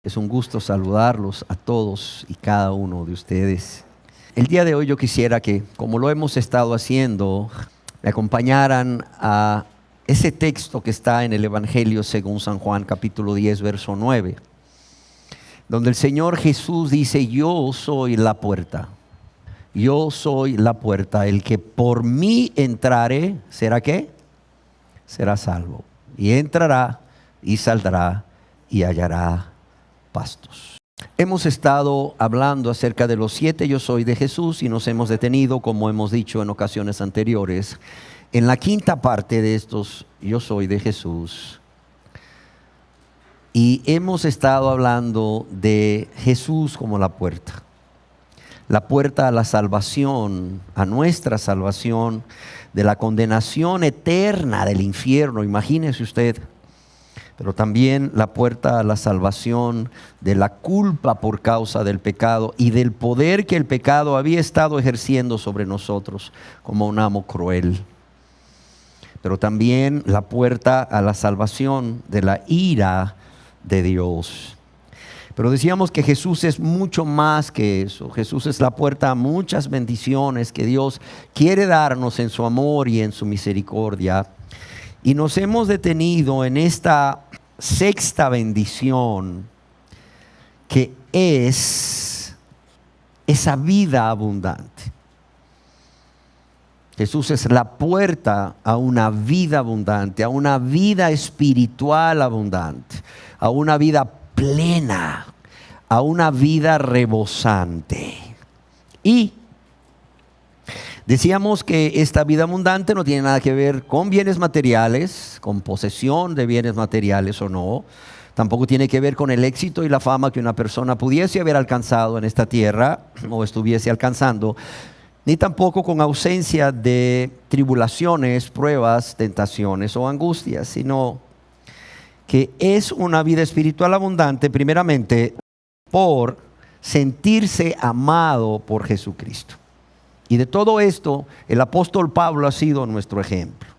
Es un gusto saludarlos a todos y cada uno de ustedes. El día de hoy yo quisiera que, como lo hemos estado haciendo, me acompañaran a ese texto que está en el Evangelio según San Juan, capítulo 10, verso 9, donde el Señor Jesús dice: yo soy la puerta. Yo soy la puerta. El que por mí entrare, ¿será qué? Será salvo. Y entrará y saldrá y hallará pastos. Hemos estado hablando acerca de los 7 yo soy de Jesús y nos hemos detenido, como hemos dicho en ocasiones anteriores, en la quinta parte de estos yo soy de Jesús. Y hemos estado hablando de Jesús como la puerta a la salvación, a nuestra salvación, de la condenación eterna del infierno, imagínese usted. Pero también la puerta a la salvación de la culpa por causa del pecado y del poder que el pecado había estado ejerciendo sobre nosotros como un amo cruel. Pero también la puerta a la salvación de la ira de Dios. Pero decíamos que Jesús es mucho más que eso. Jesús es la puerta a muchas bendiciones que Dios quiere darnos en su amor y en su misericordia. Y nos hemos detenido en esta sexta bendición, que es esa vida abundante. Jesús es la puerta a una vida abundante, a una vida espiritual abundante, a una vida plena, a una vida rebosante. Y decíamos que esta vida abundante no tiene nada que ver con bienes materiales, con posesión de bienes materiales o no. Tampoco tiene que ver con el éxito y la fama que una persona pudiese haber alcanzado en esta tierra o estuviese alcanzando, ni tampoco con ausencia de tribulaciones, pruebas, tentaciones o angustias, sino que es una vida espiritual abundante primeramente por sentirse amado por Jesucristo. Y de todo esto el apóstol Pablo ha sido nuestro ejemplo.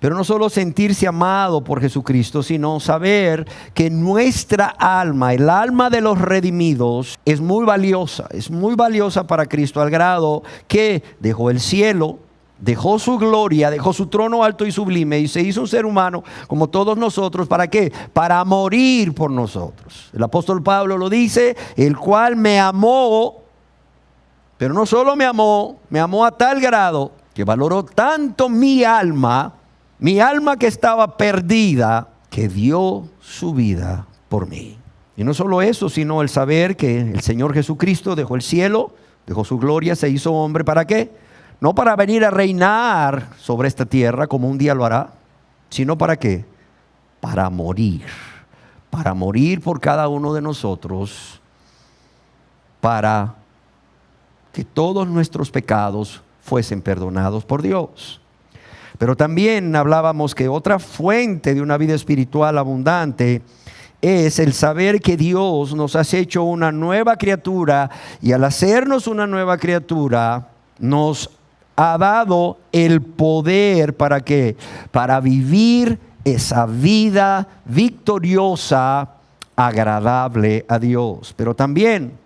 Pero no solo sentirse amado por Jesucristo, sino saber que nuestra alma, el alma de los redimidos, es muy valiosa para Cristo, al grado que dejó el cielo, dejó su gloria, dejó su trono alto y sublime y se hizo un ser humano como todos nosotros. ¿Para qué? Para morir por nosotros. El apóstol Pablo lo dice: el cual me amó. Pero no solo me amó a tal grado que valoró tanto mi alma que estaba perdida, que dio su vida por mí. Y no solo eso, sino el saber que el Señor Jesucristo dejó el cielo, dejó su gloria, se hizo hombre. ¿Para qué? No para venir a reinar sobre esta tierra como un día lo hará, sino ¿para qué? Para morir por cada uno de nosotros, para que todos nuestros pecados fuesen perdonados por Dios. Pero también hablábamos que otra fuente de una vida espiritual abundante es el saber que Dios nos ha hecho una nueva criatura, y al hacernos una nueva criatura nos ha dado el poder ¿para qué? Para vivir esa vida victoriosa, agradable a Dios. Pero también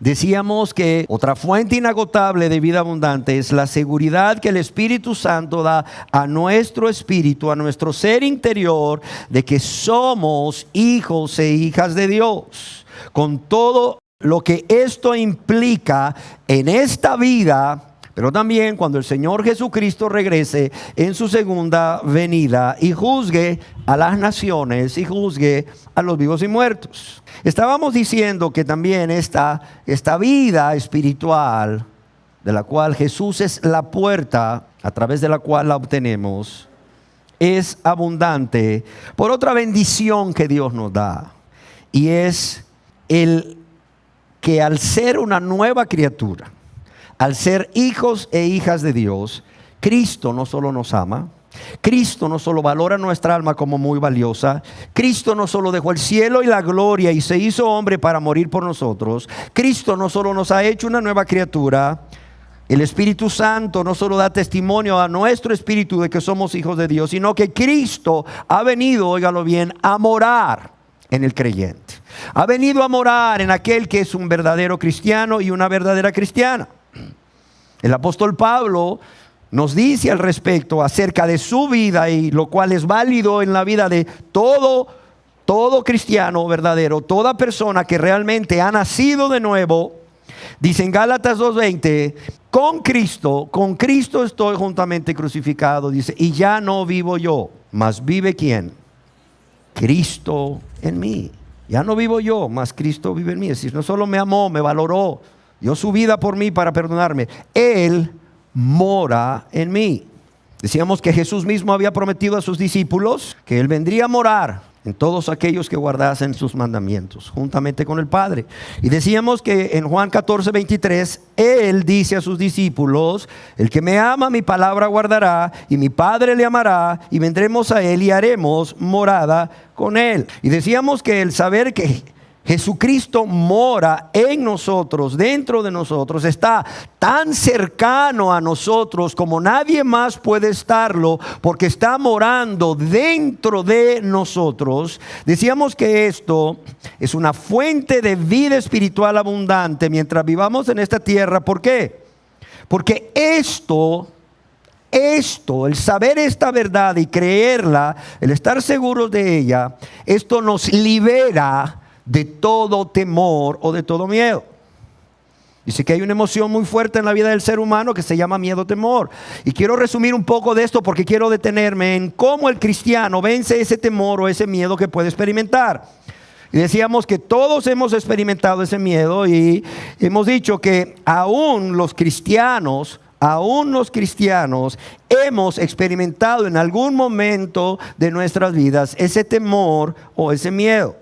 decíamos que otra fuente inagotable de vida abundante es la seguridad que el Espíritu Santo da a nuestro espíritu, a nuestro ser interior, de que somos hijos e hijas de Dios, con todo lo que esto implica en esta vida. Pero también cuando el Señor Jesucristo regrese en su segunda venida y juzgue a las naciones y juzgue a los vivos y muertos. Estábamos diciendo que también esta vida espiritual, de la cual Jesús es la puerta a través de la cual la obtenemos, es abundante por otra bendición que Dios nos da. Y es el que al ser una nueva criatura, al ser hijos e hijas de Dios, Cristo no solo nos ama, Cristo no solo valora nuestra alma como muy valiosa, Cristo no solo dejó el cielo y la gloria y se hizo hombre para morir por nosotros, Cristo no solo nos ha hecho una nueva criatura, el Espíritu Santo no solo da testimonio a nuestro espíritu de que somos hijos de Dios, sino que Cristo ha venido, óigalo bien, a morar en el creyente. Ha venido a morar en aquel que es un verdadero cristiano y una verdadera cristiana. El apóstol Pablo nos dice al respecto acerca de su vida, y lo cual es válido en la vida de todo cristiano verdadero, toda persona que realmente ha nacido de nuevo. Dice en Gálatas 2:20, con Cristo estoy juntamente crucificado, dice, y ya no vivo yo, mas vive ¿quién? Cristo en mí. Ya no vivo yo, mas Cristo vive en mí. Es decir, no solo me amó, me valoró, dio su vida por mí para perdonarme. Él mora en mí. Decíamos que Jesús mismo había prometido a sus discípulos que Él vendría a morar en todos aquellos que guardasen sus mandamientos, juntamente con el Padre. Y decíamos que en Juan 14:23, Él dice a sus discípulos, el que me ama mi palabra guardará, y mi Padre le amará, y vendremos a Él y haremos morada con Él. Y decíamos que el saber que Jesucristo mora en nosotros, dentro de nosotros, está tan cercano a nosotros como nadie más puede estarlo, porque está morando dentro de nosotros. Decíamos que esto es una fuente de vida espiritual abundante mientras vivamos en esta tierra. ¿Por qué? Porque esto, el saber esta verdad y creerla, el estar seguros de ella, esto nos libera de todo temor o de todo miedo. Dice que hay una emoción muy fuerte en la vida del ser humano que se llama miedo-temor. Y quiero resumir un poco de esto porque quiero detenerme en cómo el cristiano vence ese temor o ese miedo que puede experimentar. Y decíamos que todos hemos experimentado ese miedo, y hemos dicho que aún los cristianos hemos experimentado en algún momento de nuestras vidas ese temor o ese miedo.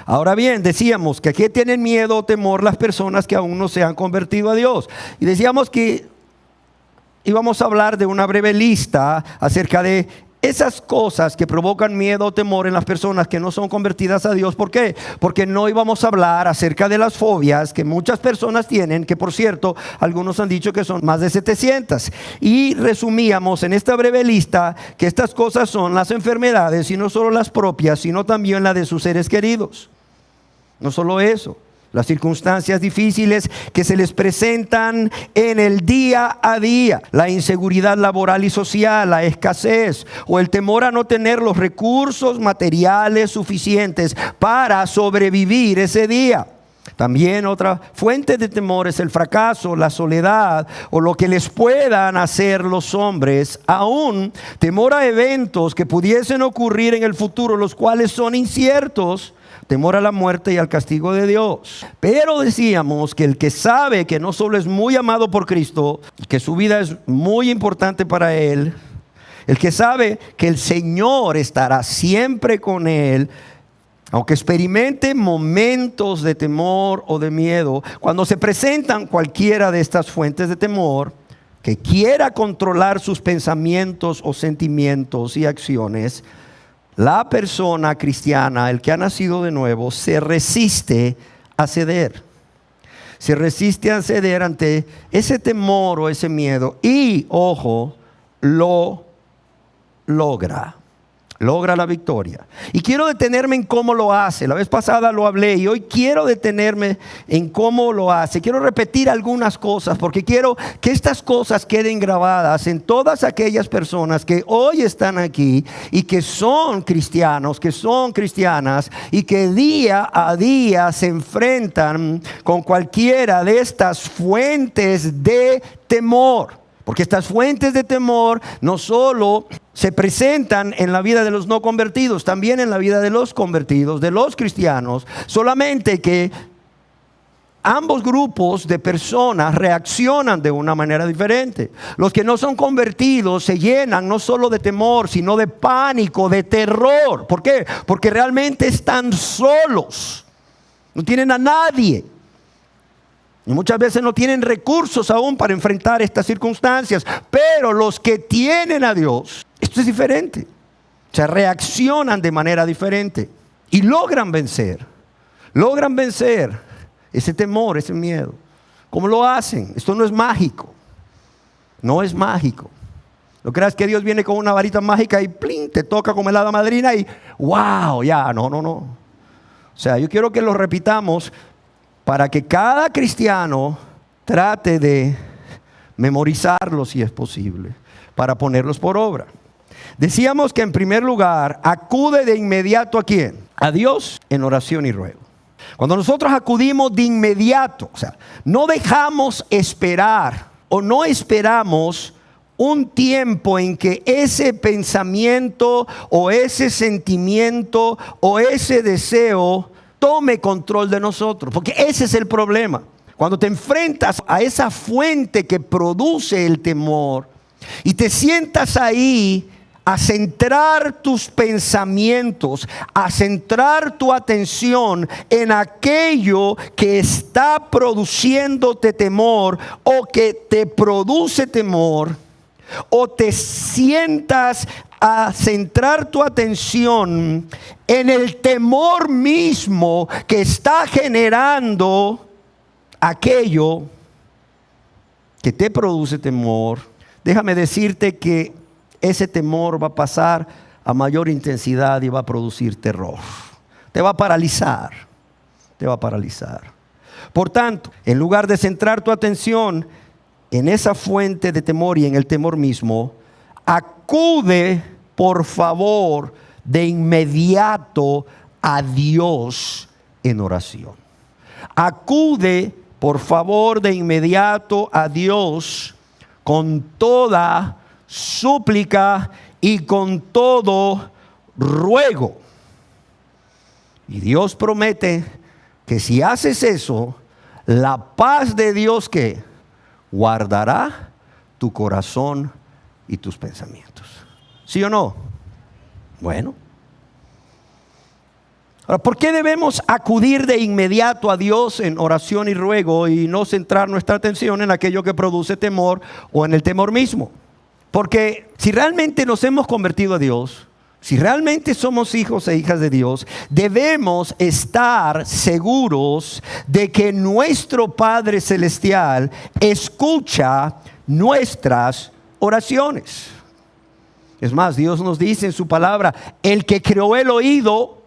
Ahora bien, decíamos que aquí tienen miedo o temor las personas que aún no se han convertido a Dios. Y decíamos que íbamos a hablar de una breve lista acerca de esas cosas que provocan miedo o temor en las personas que no son convertidas a Dios. ¿Por qué? Porque no íbamos a hablar acerca de las fobias que muchas personas tienen, que por cierto, algunos han dicho que son más de 700. Y resumíamos en esta breve lista que estas cosas son las enfermedades, y no solo las propias, sino también las de sus seres queridos. No solo eso, las circunstancias difíciles que se les presentan en el día a día, la inseguridad laboral y social, la escasez o el temor a no tener los recursos materiales suficientes para sobrevivir ese día. También otra fuente de temor es el fracaso, la soledad o lo que les puedan hacer los hombres. Aún temor a eventos que pudiesen ocurrir en el futuro, los cuales son inciertos. Temor a la muerte y al castigo de Dios. Pero decíamos que el que sabe que no solo es muy amado por Cristo, que su vida es muy importante para él, el que sabe que el Señor estará siempre con él, aunque experimente momentos de temor o de miedo, cuando se presentan cualquiera de estas fuentes de temor, que quiera controlar sus pensamientos o sentimientos y acciones, la persona cristiana, el que ha nacido de nuevo, se resiste a ceder. Se resiste a ceder ante ese temor o ese miedo. Y, ojo, lo logra. Logra la victoria. Y quiero detenerme en cómo lo hace. La vez pasada lo hablé y hoy quiero detenerme en cómo lo hace. Quiero repetir algunas cosas porque quiero que estas cosas queden grabadas en todas aquellas personas que hoy están aquí y que son cristianos, que son cristianas y que día a día se enfrentan con cualquiera de estas fuentes de temor. Porque estas fuentes de temor no solo se presentan en la vida de los no convertidos, también en la vida de los convertidos, de los cristianos. Solamente que ambos grupos de personas reaccionan de una manera diferente. Los que no son convertidos se llenan no solo de temor, sino de pánico, de terror. ¿Por qué? Porque realmente están solos. No tienen a nadie. Y muchas veces no tienen recursos aún para enfrentar estas circunstancias. Pero los que tienen a Dios, esto es diferente. O sea, reaccionan de manera diferente. Y logran vencer ese temor, ese miedo. ¿Cómo lo hacen? Esto no es mágico. No es mágico. No creas que Dios viene con una varita mágica y ¡plin!, te toca como el hada madrina y ¡wow! Ya, no. O sea, yo quiero que lo repitamos para que cada cristiano trate de memorizarlo si es posible, para ponerlos por obra. Decíamos que en primer lugar, acude de inmediato ¿a quién? A Dios en oración y ruego. Cuando nosotros acudimos de inmediato, o sea, no dejamos esperar o no esperamos un tiempo en que ese pensamiento o ese sentimiento o ese deseo tome control de nosotros, porque ese es el problema. Cuando te enfrentas a esa fuente que produce el temor y te sientas ahí a centrar tus pensamientos, a centrar tu atención en aquello que está produciéndote temor o que te produce temor, o te sientas a centrar tu atención en el temor mismo que está generando aquello que te produce temor, déjame decirte que ese temor va a pasar a mayor intensidad y va a producir terror. Te va a paralizar. Te va a paralizar. Por tanto, en lugar de centrar tu atención en esa fuente de temor y en el temor mismo, acude, por favor, de inmediato a Dios en oración. Acude, por favor, de inmediato a Dios con toda súplica y con todo ruego. Y Dios promete que si haces eso, la paz de Dios que guardará tu corazón y tus pensamientos. ¿Sí o no? Bueno. Ahora, ¿por qué debemos acudir de inmediato a Dios en oración y ruego y no centrar nuestra atención en aquello que produce temor o en el temor mismo? Porque si realmente nos hemos convertido a Dios, si realmente somos hijos e hijas de Dios, debemos estar seguros de que nuestro Padre Celestial escucha nuestras oraciones. Es más, Dios nos dice en su palabra, el que creó el oído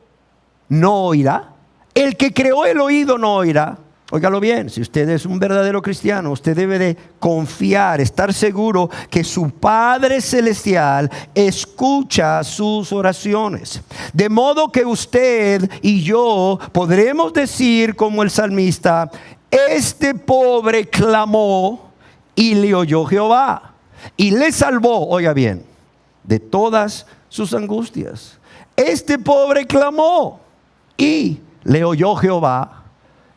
no oirá. El que creó el oído no oirá. Óigalo bien, si usted es un verdadero cristiano, usted debe de confiar, estar seguro que su Padre Celestial escucha sus oraciones. De modo que usted y yo podremos decir como el salmista, este pobre clamó y le oyó Jehová y le salvó, oiga bien, de todas sus angustias. Este pobre clamó y le oyó Jehová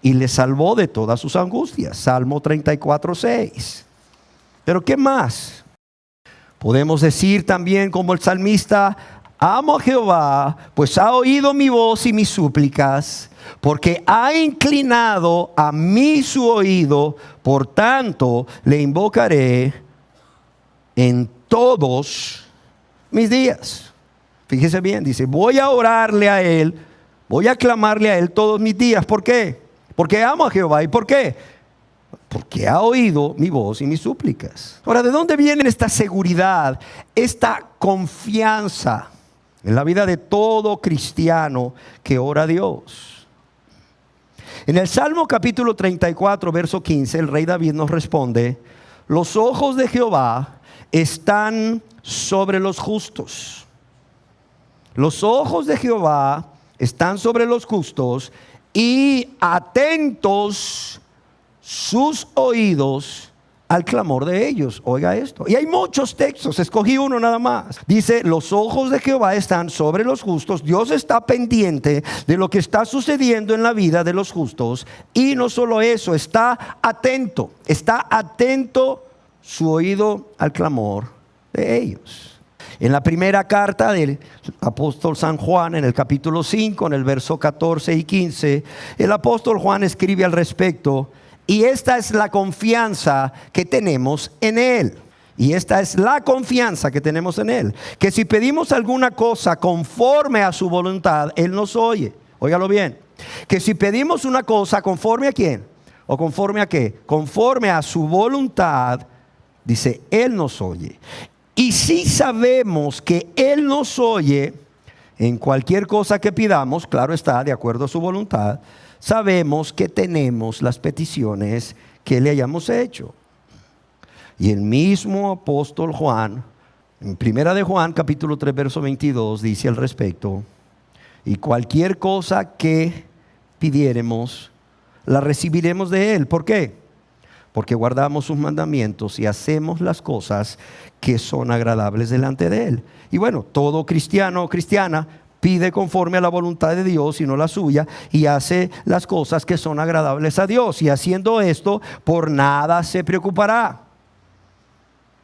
y le salvó de todas sus angustias. Salmo 34:6. Pero ¿qué más? Podemos decir también como el salmista, amo a Jehová, pues ha oído mi voz y mis súplicas, porque ha inclinado a mí su oído, por tanto le invocaré en todos mis días. Fíjese bien, dice, voy a orarle a Él, voy a clamarle a Él todos mis días. ¿Por qué? Porque amo a Jehová. ¿Y por qué? Porque ha oído mi voz y mis súplicas. Ahora, ¿de dónde viene esta seguridad, esta confianza en la vida de todo cristiano que ora a Dios? En el Salmo capítulo 34, verso 15, el rey David nos responde, los ojos de Jehová están sobre los justos. Los ojos de Jehová están sobre los justos y atentos sus oídos al clamor de ellos. Oiga esto. Y hay muchos textos, escogí uno nada más. Dice, los ojos de Jehová están sobre los justos. Dios está pendiente de lo que está sucediendo en la vida de los justos. Y no solo eso, está atento su oído al clamor de ellos. En la primera carta del apóstol San Juan, en el capítulo 5, en el verso 14 y 15, el apóstol Juan escribe al respecto, y esta es la confianza que tenemos en Él. Y esta es la confianza que tenemos en Él, que si pedimos alguna cosa conforme a su voluntad, Él nos oye. Óigalo bien, que si pedimos una cosa conforme a quién, o conforme a qué, conforme a su voluntad, dice, Él nos oye. Y si sabemos que Él nos oye en cualquier cosa que pidamos, claro está, de acuerdo a su voluntad, sabemos que tenemos las peticiones que le hayamos hecho. Y el mismo apóstol Juan, en Primera de Juan, capítulo 3, verso 22, dice al respecto: y cualquier cosa que pidiéremos, la recibiremos de Él. ¿Por qué? Porque guardamos sus mandamientos y hacemos las cosas que son agradables delante de Él. Y bueno, todo cristiano o cristiana pide conforme a la voluntad de Dios y no la suya, y hace las cosas que son agradables a Dios. Y haciendo esto, por nada se preocupará,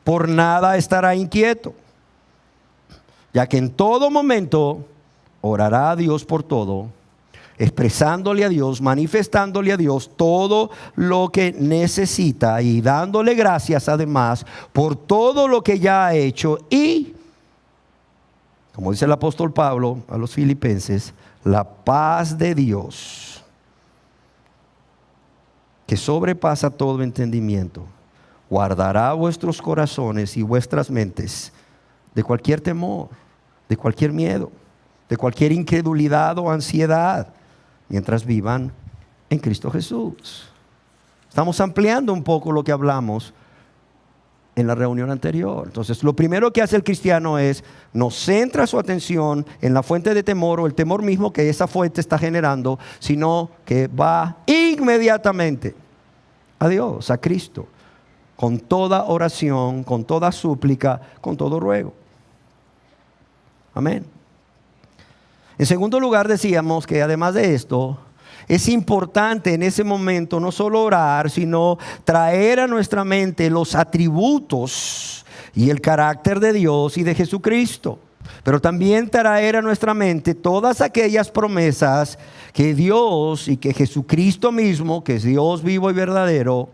por nada estará inquieto, ya que en todo momento orará a Dios por todo, expresándole a Dios, manifestándole a Dios todo lo que necesita y dándole gracias además por todo lo que ya ha hecho. Y, como dice el apóstol Pablo a los filipenses, la paz de Dios, que sobrepasa todo entendimiento, guardará vuestros corazones y vuestras mentes de cualquier temor, de cualquier miedo, de cualquier incredulidad o ansiedad, mientras vivan en Cristo Jesús. Estamos ampliando un poco lo que hablamos en la reunión anterior. Entonces, lo primero que hace el cristiano es no centra su atención en la fuente de temor o el temor mismo que esa fuente está generando, sino que va inmediatamente a Dios, a Cristo, con toda oración, con toda súplica, con todo ruego. Amén. En segundo lugar, decíamos que además de esto, es importante en ese momento no solo orar, sino traer a nuestra mente los atributos y el carácter de Dios y de Jesucristo. Pero también traer a nuestra mente todas aquellas promesas que Dios y que Jesucristo mismo, que es Dios vivo y verdadero,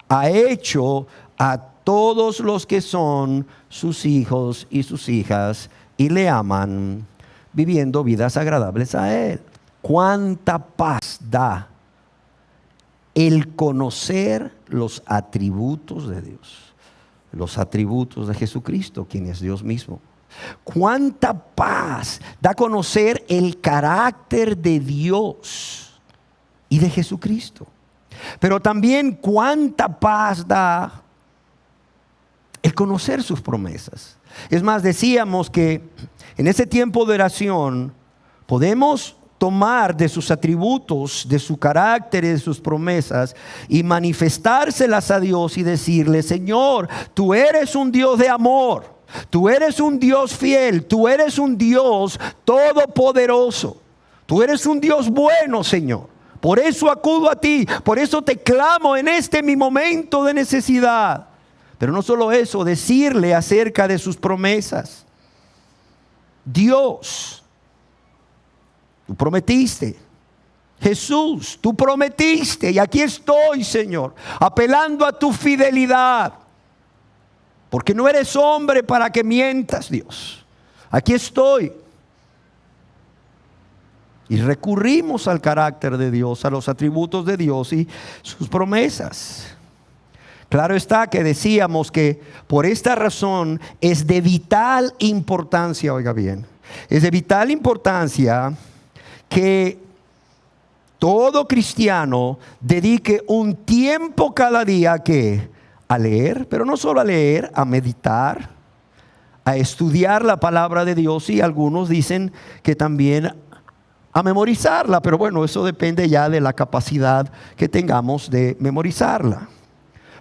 ha hecho a todos los que son sus hijos y sus hijas y le aman, viviendo vidas agradables a Él. Cuánta paz da el conocer los atributos de Dios, los atributos de Jesucristo, quien es Dios mismo. Cuánta paz da conocer el carácter de Dios y de Jesucristo. Pero también cuánta paz da el conocer sus promesas. Es más, decíamos que en ese tiempo de oración podemos tomar de sus atributos, de su carácter y de sus promesas y manifestárselas a Dios y decirle: Señor, tú eres un Dios de amor, tú eres un Dios fiel, tú eres un Dios todopoderoso, tú eres un Dios bueno, Señor. Por eso acudo a ti, por eso te clamo en este mi momento de necesidad. Pero no solo eso, decirle acerca de sus promesas. Dios, tú prometiste. Jesús, tú prometiste. Y aquí estoy, Señor, apelando a tu fidelidad. Porque no eres hombre para que mientas, Dios. Aquí estoy. Y recurrimos al carácter de Dios, a los atributos de Dios y sus promesas. Claro está que decíamos que por esta razón es de vital importancia, oiga bien, es de vital importancia que todo cristiano dedique un tiempo cada día a leer, pero no solo a leer, a meditar, a estudiar la palabra de Dios, y algunos dicen que también a memorizarla, pero bueno, eso depende ya de la capacidad que tengamos de memorizarla.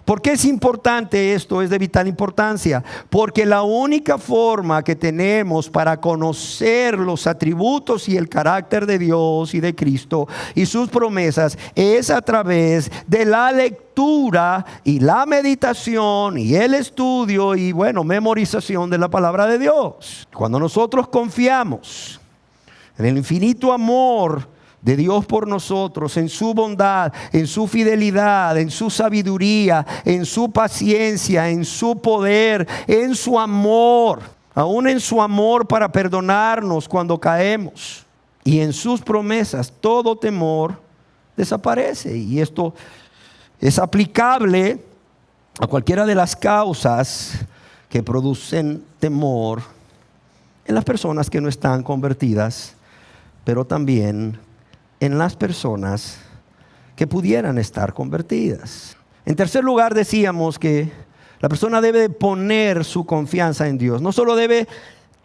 ¿Por qué es importante esto? Es de vital importancia. Porque la única forma que tenemos para conocer los atributos y el carácter de Dios y de Cristo y sus promesas es a través de la lectura y la meditación y el estudio y memorización de la palabra de Dios. Cuando nosotros confiamos en el infinito amor de Dios por nosotros, en su bondad, en su fidelidad, en su sabiduría, en su paciencia, en su poder, en su amor, aún en su amor para perdonarnos cuando caemos, y en sus promesas, todo temor desaparece. Y esto es aplicable a cualquiera de las causas que producen temor en las personas que no están convertidas, pero también en las personas que pudieran estar convertidas. En tercer lugar, decíamos que la persona debe poner su confianza en Dios. No solo debe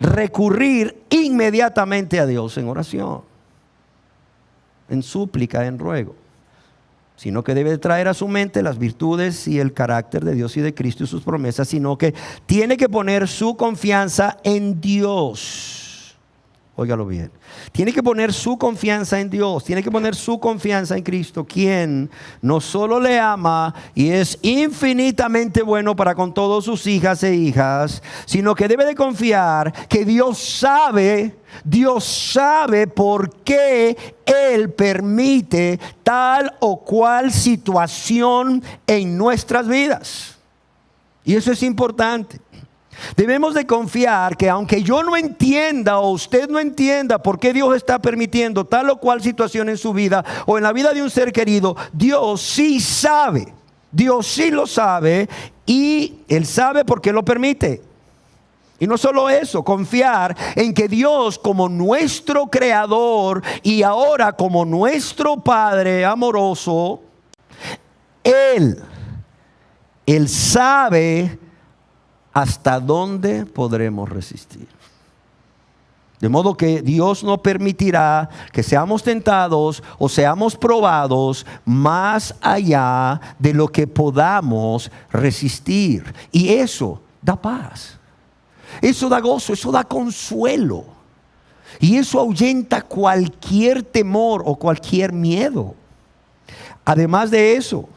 recurrir inmediatamente a Dios en oración, en súplica, en ruego, sino que debe traer a su mente las virtudes y el carácter de Dios y de Cristo y sus promesas, sino que tiene que poner su confianza en Dios. Óigalo bien. Tiene que poner su confianza en Dios, tiene que poner su confianza en Cristo, quien no solo le ama y es infinitamente bueno para con todas sus hijas e hijas, sino que debe de confiar que Dios sabe por qué Él permite tal o cual situación en nuestras vidas. Y eso es importante. Debemos de confiar que aunque yo no entienda o usted no entienda por qué Dios está permitiendo tal o cual situación en su vida o en la vida de un ser querido, Dios sí sabe, Dios sí lo sabe y Él sabe por qué lo permite. Y no solo eso, confiar en que Dios como nuestro creador y ahora como nuestro Padre amoroso, Él sabe hasta dónde podremos resistir. De modo que Dios no permitirá que seamos tentados o seamos probados más allá de lo que podamos resistir. Y eso da paz. Eso da gozo, eso da consuelo. Y eso ahuyenta cualquier temor o cualquier miedo. Además de eso,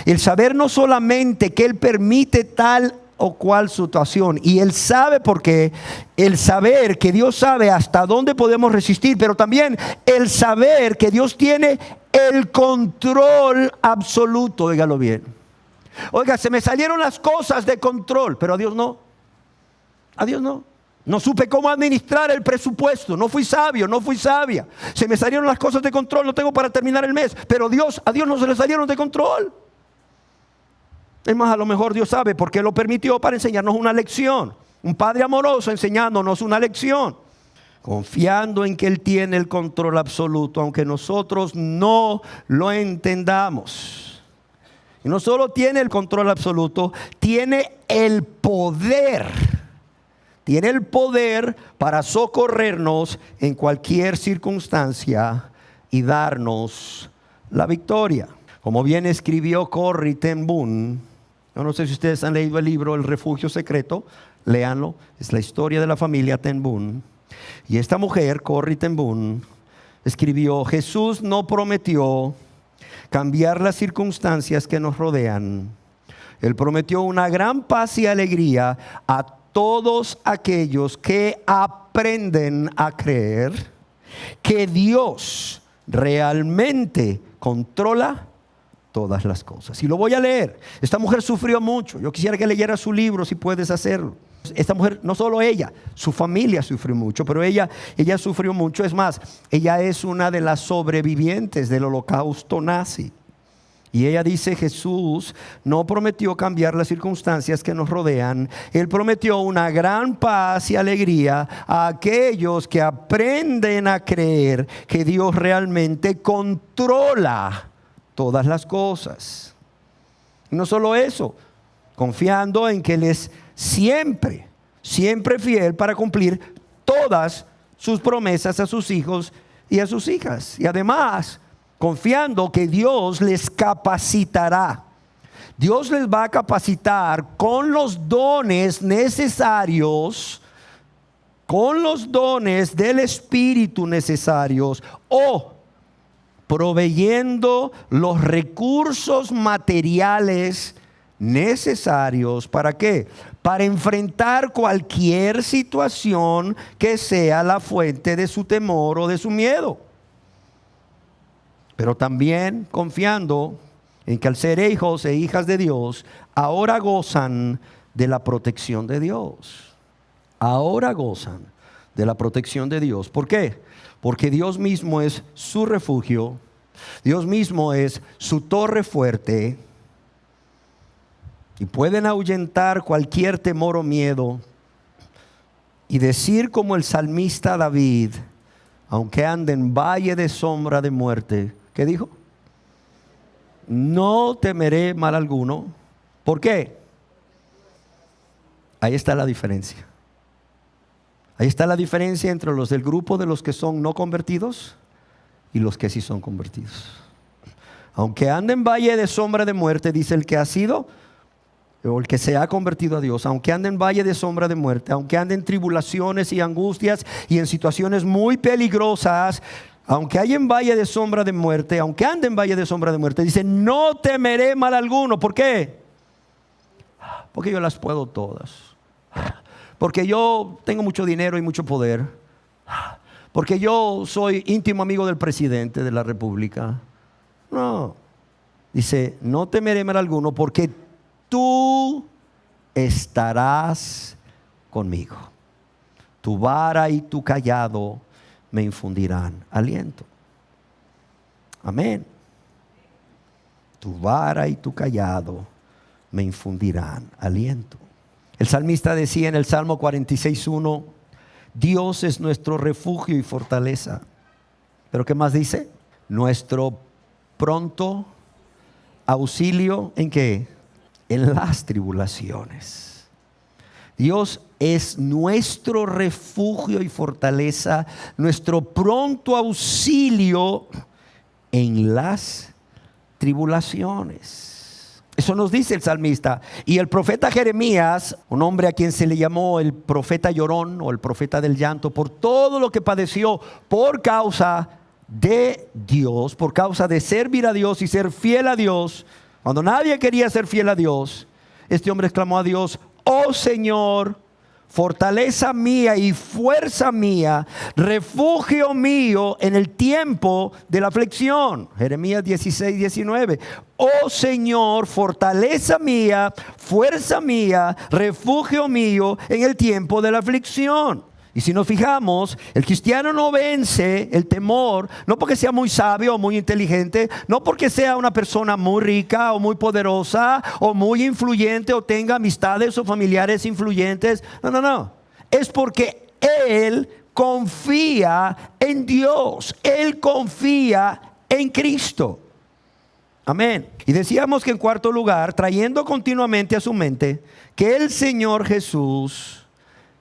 el saber no solamente que Él permite tal o cual situación, y Él sabe por qué, el saber que Dios sabe hasta dónde podemos resistir, pero también el saber que Dios tiene el control absoluto. Óigalo bien. Oiga, se me salieron las cosas de control, pero a Dios no. A Dios no. No supe cómo administrar el presupuesto, no fui sabio, no fui sabia. Se me salieron las cosas de control, no tengo para terminar el mes, pero a Dios no se le salieron de control. Es más, a lo mejor Dios sabe por qué lo permitió, para enseñarnos una lección. Un Padre amoroso enseñándonos una lección, confiando en que Él tiene el control absoluto, aunque nosotros no lo entendamos. Y no solo tiene el control absoluto, tiene el poder. Tiene el poder para socorrernos en cualquier circunstancia y darnos la victoria. Como bien escribió Corrie ten Boom, yo no sé si ustedes han leído el libro El Refugio Secreto, léanlo, es la historia de la familia ten Boom. Y esta mujer, Corrie ten Boom, escribió: Jesús no prometió cambiar las circunstancias que nos rodean. Él prometió una gran paz y alegría a todos aquellos que aprenden a creer que Dios realmente controla todas las cosas. Y lo voy a leer. Esta mujer sufrió mucho. Yo quisiera que leyera su libro, si puedes hacerlo. Esta mujer, no solo ella, su familia sufrió mucho, pero ella sufrió mucho. Es más, ella es una de las sobrevivientes del holocausto nazi. Y ella dice: Jesús no prometió cambiar las circunstancias que nos rodean. Él prometió una gran paz y alegría a aquellos que aprenden a creer que Dios realmente controla todas las cosas. Y no solo eso, confiando en que Él es siempre fiel para cumplir todas sus promesas a sus hijos y a sus hijas. Y además, confiando que Dios les capacitará. Dios les va a capacitar con los dones necesarios, con los dones del Espíritu necesarios, o proveyendo los recursos materiales necesarios. ¿Para qué? Para enfrentar cualquier situación que sea la fuente de su temor o de su miedo. Pero también confiando en que al ser hijos e hijas de Dios, ahora gozan de la protección de Dios. Ahora gozan de la protección de Dios. ¿Por qué? Porque Dios mismo es su refugio. Dios mismo es su torre fuerte. y pueden ahuyentar cualquier temor o miedo y decir como el salmista David, aunque ande en valle de sombra de muerte, ¿qué dijo? No temeré mal alguno. ¿Por qué? Ahí está la diferencia. Ahí está la diferencia entre los del grupo de los que son no convertidos y los que sí son convertidos. Aunque ande en valle de sombra de muerte, dice el que ha sido o el que se ha convertido a Dios, aunque ande en valle de sombra de muerte, aunque ande en tribulaciones y angustias y en situaciones muy peligrosas, aunque haya en valle de sombra de muerte, aunque ande en valle de sombra de muerte, dice, no temeré mal alguno. ¿Por qué? Porque yo las puedo todas. Porque yo tengo mucho dinero y mucho poder. Porque yo soy íntimo amigo del presidente de la República. No. Dice, no temeré mal alguno porque tú estarás conmigo. Tu vara y tu cayado me infundirán aliento. Amén. Tu vara y tu cayado me infundirán aliento. El salmista decía en el Salmo 46:1, Dios es nuestro refugio y fortaleza. ¿Pero qué más dice? Nuestro pronto auxilio, ¿en qué? En las tribulaciones. Dios es nuestro refugio y fortaleza, nuestro pronto auxilio en las tribulaciones. Eso nos dice el salmista. Y el profeta Jeremías, un hombre a quien se le llamó el profeta llorón o el profeta del llanto, por todo lo que padeció por causa de Dios, por causa de servir a Dios y ser fiel a Dios, cuando nadie quería ser fiel a Dios, este hombre exclamó a Dios, oh Señor, fortaleza mía y fuerza mía, refugio mío en el tiempo de la aflicción. Jeremías 16:19. Oh Señor, fortaleza mía, fuerza mía, refugio mío en el tiempo de la aflicción. Y si nos fijamos, el cristiano no vence el temor, no porque sea muy sabio o muy inteligente, no porque sea una persona muy rica o muy poderosa o muy influyente o tenga amistades o familiares influyentes. No. Es porque él confía en Dios, él confía en Cristo. Amén. Y decíamos que en cuarto lugar, trayendo continuamente a su mente que el Señor Jesús,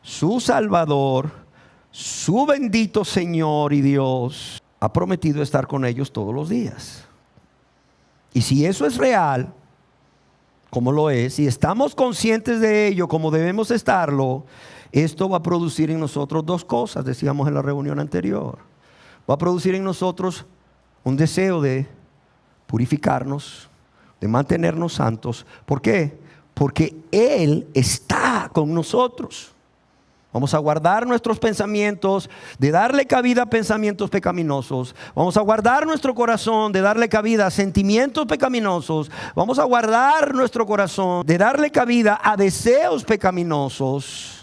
su Salvador, su bendito Señor y Dios, ha prometido estar con ellos todos los días. Y si eso es real, como lo es, y estamos conscientes de ello como debemos estarlo, esto va a producir en nosotros dos cosas, decíamos en la reunión anterior. Va a producir en nosotros un deseo de purificarnos, de mantenernos santos. ¿Por qué? Porque Él está con nosotros. Vamos a guardar nuestros pensamientos de darle cabida a pensamientos pecaminosos. Vamos a guardar nuestro corazón de darle cabida a sentimientos pecaminosos. Vamos a guardar nuestro corazón de darle cabida a deseos pecaminosos.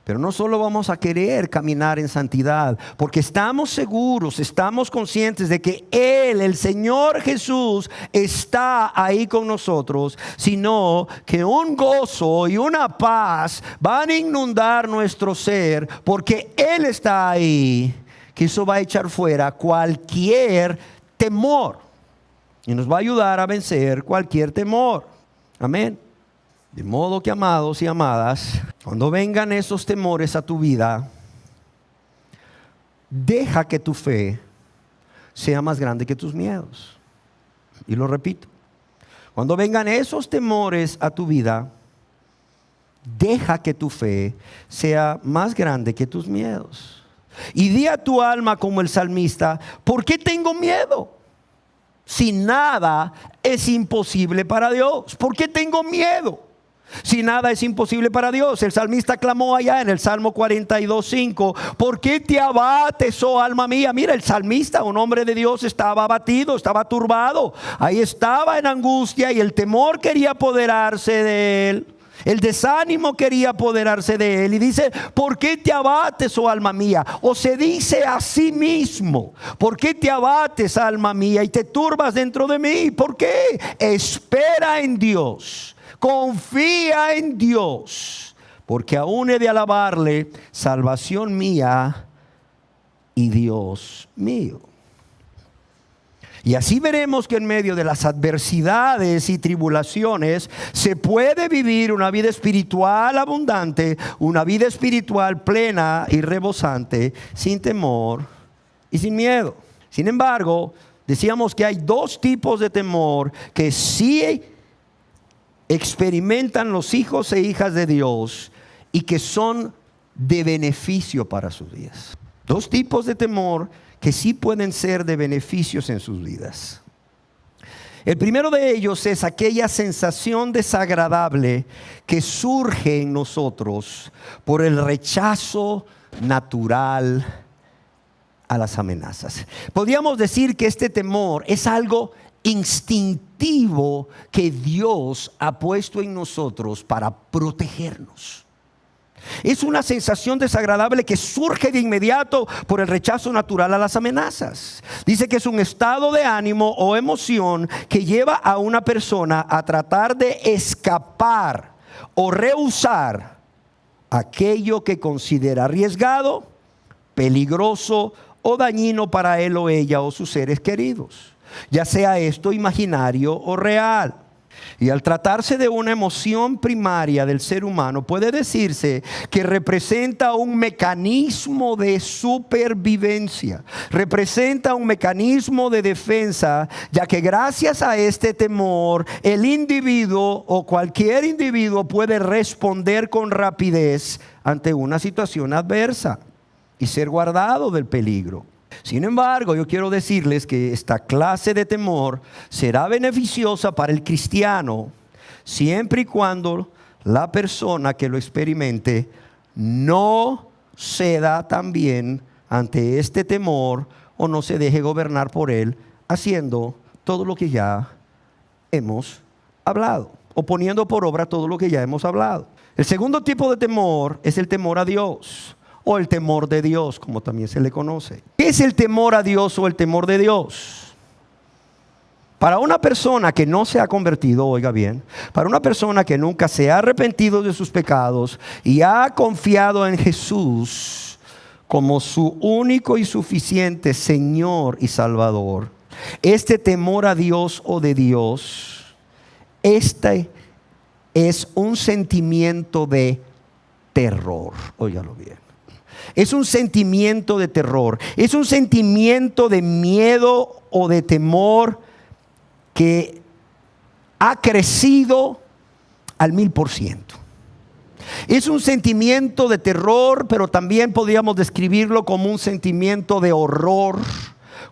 Pero no solo vamos a querer caminar en santidad, porque estamos seguros, estamos conscientes de que Él, el Señor Jesús, está ahí con nosotros, sino que un gozo y una paz van a inundar nuestro ser, porque Él está ahí, que eso va a echar fuera cualquier temor y nos va a ayudar a vencer cualquier temor. Amén. De modo que, amados y amadas, cuando vengan esos temores a tu vida, deja que tu fe sea más grande que tus miedos. Y lo repito, cuando vengan esos temores a tu vida, deja que tu fe sea más grande que tus miedos. Y di a tu alma como el salmista, ¿por qué tengo miedo? Si nada es imposible para Dios, ¿por qué tengo miedo? Si nada es imposible para Dios. El salmista clamó allá en el Salmo 42:5, ¿por qué te abates, oh alma mía? Mira, el salmista, un hombre de Dios, estaba abatido, estaba turbado. Ahí estaba en angustia y el temor quería apoderarse de él. El desánimo quería apoderarse de él. Y dice, ¿por qué te abates, oh alma mía? O se dice a sí mismo, ¿por qué te abates, alma mía, y te turbas dentro de mí? ¿Por qué? Espera en Dios. confía en Dios, porque aún he de alabarle, salvación mía y Dios mío. Y así veremos que en medio de las adversidades y tribulaciones se puede vivir una vida espiritual abundante, una vida espiritual plena y rebosante, sin temor y sin miedo. Sin embargo, decíamos que hay dos tipos de temor que sí experimentan los hijos e hijas de Dios y que son de beneficio para sus vidas. Dos tipos de temor que sí pueden ser de beneficios en sus vidas. El primero de ellos es aquella sensación desagradable que surge en nosotros por el rechazo natural a las amenazas. Podríamos decir que este temor es algo instintivo que Dios ha puesto en nosotros para protegernos. Es una sensación desagradable que surge de inmediato por el rechazo natural a las amenazas. Dice que es un estado de ánimo o emoción que lleva a una persona a tratar de escapar o rehusar aquello que considera arriesgado, peligroso o dañino para él o ella o sus seres queridos, ya sea esto imaginario o real. Y al tratarse de una emoción primaria del ser humano, puede decirse que representa un mecanismo de supervivencia, representa un mecanismo de defensa, ya que gracias a este temor, el individuo o cualquier individuo puede responder con rapidez ante una situación adversa y ser guardado del peligro. Sin embargo, yo quiero decirles que esta clase de temor será beneficiosa para el cristiano siempre y cuando la persona que lo experimente no ceda también ante este temor o no se deje gobernar por él, haciendo todo lo que ya hemos hablado o poniendo por obra todo lo que ya hemos hablado. El segundo tipo de temor es el temor a Dios, o el temor de Dios, como también se le conoce. ¿Qué es el temor a Dios o el temor de Dios? Para una persona que no se ha convertido, oiga bien, para una persona que nunca se ha arrepentido de sus pecados y ha confiado en Jesús como su único y suficiente Señor y Salvador, este temor a Dios o de Dios, este es un sentimiento de terror, óigalo bien. Es un sentimiento de terror, es un sentimiento de miedo o de temor que ha crecido al 1000%. Es un sentimiento de terror, pero también podríamos describirlo como un sentimiento de horror,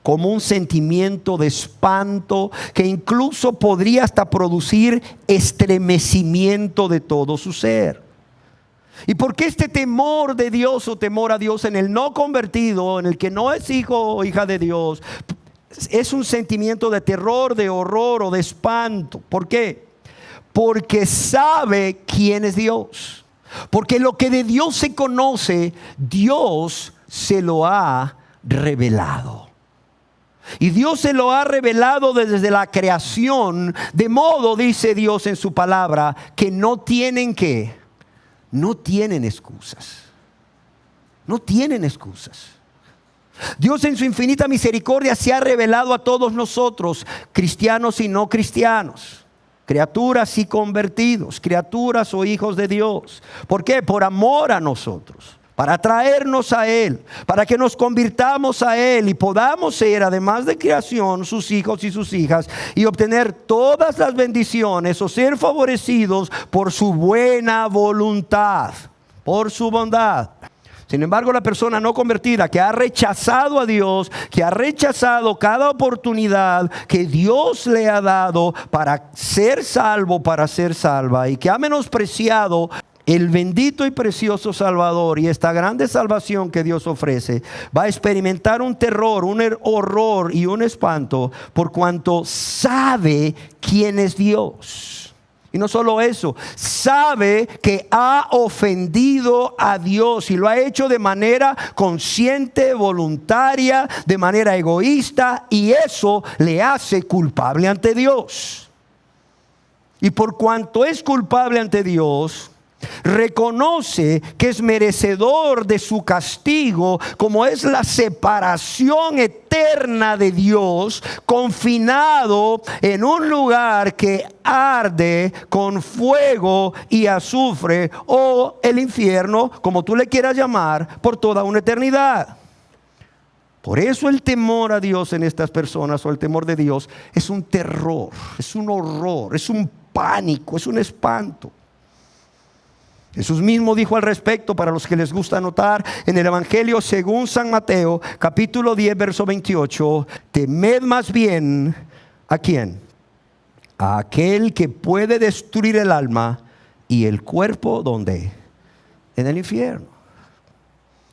como un sentimiento de espanto, que incluso podría hasta producir estremecimiento de todo su ser. ¿Y por qué este temor de Dios o temor a Dios en el no convertido, en el que no es hijo o hija de Dios, es un sentimiento de terror, de horror o de espanto? ¿Por qué? Porque sabe quién es Dios. Porque lo que de Dios se conoce, Dios se lo ha revelado. Y Dios se lo ha revelado desde la creación, de modo, dice Dios en su palabra, que no tienen excusas. No tienen excusas. Dios en su infinita misericordia se ha revelado a todos nosotros, cristianos y no cristianos, criaturas y convertidos, criaturas o hijos de Dios. ¿Por qué? Por amor a nosotros, para atraernos a Él, para que nos convirtamos a Él y podamos ser, además de creación, sus hijos y sus hijas, y obtener todas las bendiciones o ser favorecidos por su buena voluntad, por su bondad. Sin embargo, la persona no convertida que ha rechazado a Dios, que ha rechazado cada oportunidad que Dios le ha dado para ser salvo, para ser salva, y que ha menospreciado el bendito y precioso Salvador y esta grande salvación que Dios ofrece, va a experimentar un terror, un horror y un espanto por cuanto sabe quién es Dios. Y no solo eso, sabe que ha ofendido a Dios y lo ha hecho de manera consciente, voluntaria, de manera egoísta, y eso le hace culpable ante Dios. y por cuanto es culpable ante Dios, reconoce que es merecedor de su castigo, como es la separación eterna de Dios, confinado en un lugar que arde con fuego y azufre, o el infierno, como tú le quieras llamar, por toda una eternidad. Por eso el temor a Dios en estas personas, o el temor de Dios, es un terror, es un horror, es un pánico, es un espanto. Jesús mismo dijo al respecto, para los que les gusta anotar, en el Evangelio según San Mateo, capítulo 10, verso 28, temed más bien, ¿a quién? A aquel que puede destruir el alma y el cuerpo, ¿dónde? En el infierno.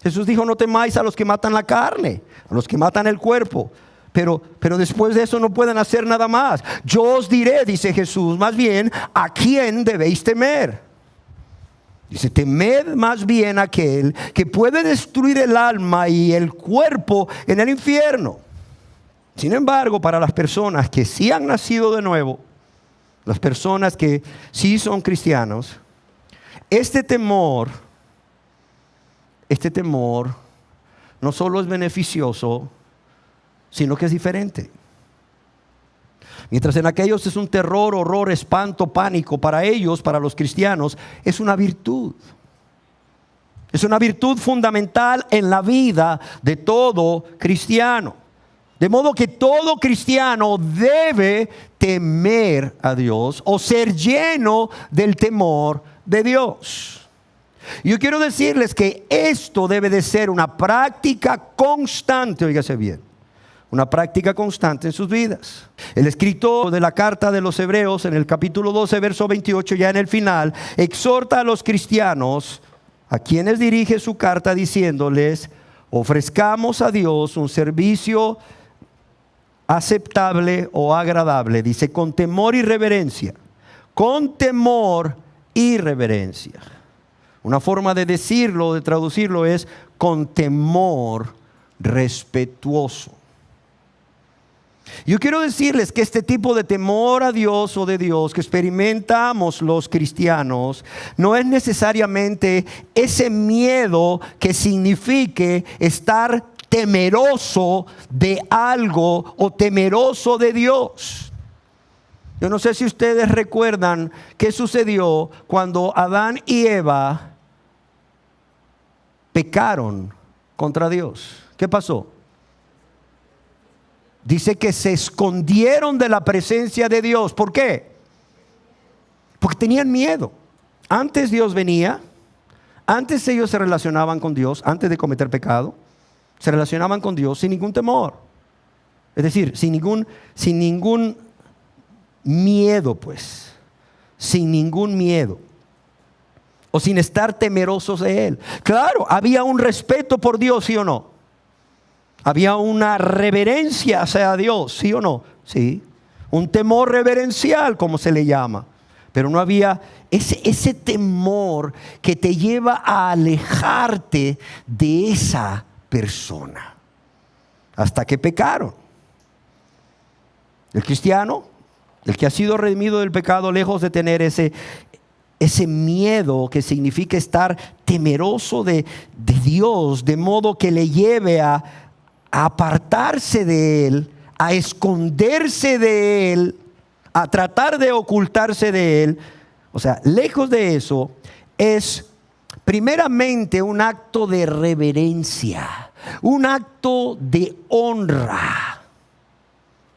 Jesús dijo, no temáis a los que matan la carne, a los que matan el cuerpo, pero después de eso no pueden hacer nada más. Yo os diré, dice Jesús, más bien, ¿a quién debéis temer? Dice, temed más bien a aquel que puede destruir el alma y el cuerpo en el infierno. Sin embargo, para las personas que sí han nacido de nuevo, las personas que sí son cristianos, este temor no solo es beneficioso, sino que es diferente. Mientras en aquellos es un terror, horror, espanto, pánico, para ellos, para los cristianos, es una virtud. Es una virtud fundamental en la vida de todo cristiano. De modo que todo cristiano debe temer a Dios o ser lleno del temor de Dios. Yo quiero decirles que esto debe de ser una práctica constante, óigase bien. Una práctica constante en sus vidas. El escritor de la carta de los Hebreos, en el capítulo 12, verso 28, ya en el final, exhorta a los cristianos, a quienes dirige su carta, diciéndoles, ofrezcamos a Dios un servicio aceptable o agradable. Dice, con temor y reverencia. Con temor y reverencia. Una forma de decirlo, de traducirlo es con temor respetuoso. Yo quiero decirles que este tipo de temor a Dios o de Dios que experimentamos los cristianos no es necesariamente ese miedo que signifique estar temeroso de algo o temeroso de Dios. Yo no sé si ustedes recuerdan qué sucedió cuando Adán y Eva pecaron contra Dios. ¿Qué pasó? Dice que se escondieron de la presencia de Dios. ¿Por qué? Porque tenían miedo. Antes Dios venía, antes ellos se relacionaban con Dios, antes de cometer pecado, se relacionaban con Dios sin ningún temor. Es decir, sin ningún miedo, pues. Sin ningún miedo. O sin estar temerosos de Él. Claro, había un respeto por Dios, ¿sí o no? Había una reverencia hacia Dios, ¿sí o no? Sí. Un temor reverencial, como se le llama. Pero no había ese temor que te lleva a alejarte de esa persona. Hasta que pecaron. El cristiano, el que ha sido redimido del pecado, lejos de tener ese miedo que significa estar temeroso de Dios, de modo que le lleve a apartarse de Él, a esconderse de Él, a tratar de ocultarse de Él. O sea, lejos de eso, es primeramente un acto de reverencia, un acto de honra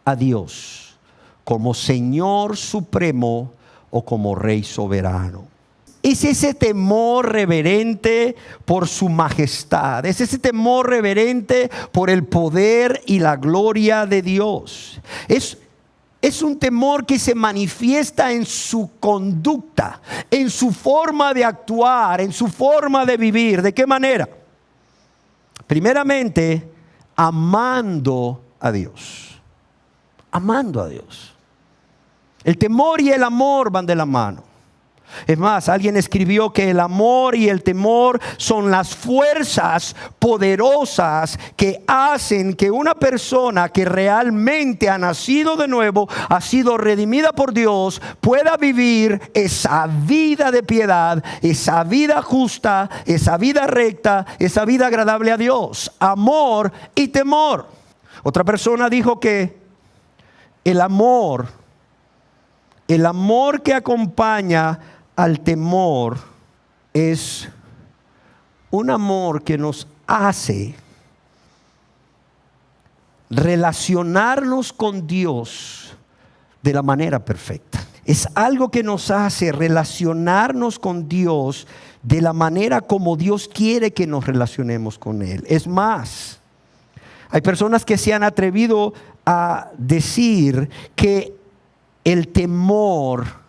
a Dios como Señor supremo o como Rey soberano. Es ese temor reverente por su majestad. Es ese temor reverente por el poder y la gloria de Dios. Es un temor que se manifiesta en su conducta, en su forma de actuar, en su forma de vivir. ¿De qué manera? Primeramente, amando a Dios. Amando a Dios. El temor y el amor van de la mano. Es más, alguien escribió que el amor y el temor son las fuerzas poderosas que hacen que una persona que realmente ha nacido de nuevo, ha sido redimida por Dios, pueda vivir esa vida de piedad, esa vida justa, esa vida recta, esa vida agradable a Dios. Amor y temor. Otra persona dijo que el amor que acompaña al temor es un amor que nos hace relacionarnos con Dios de la manera perfecta. Es algo que nos hace relacionarnos con Dios de la manera como Dios quiere que nos relacionemos con Él. Es más, hay personas que se han atrevido a decir que el temor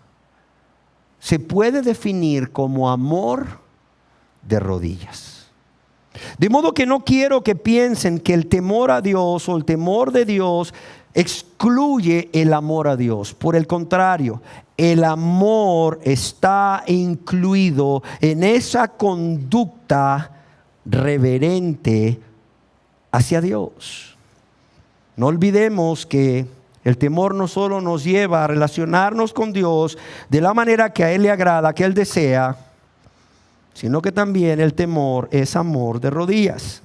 se puede definir como amor de rodillas. De modo que no quiero que piensen que el temor a Dios o el temor de Dios excluye el amor a Dios. Por el contrario, el amor está incluido en esa conducta reverente hacia Dios. No olvidemos que el temor no solo nos lleva a relacionarnos con Dios de la manera que a Él le agrada, que Él desea, sino que también el temor es amor de rodillas.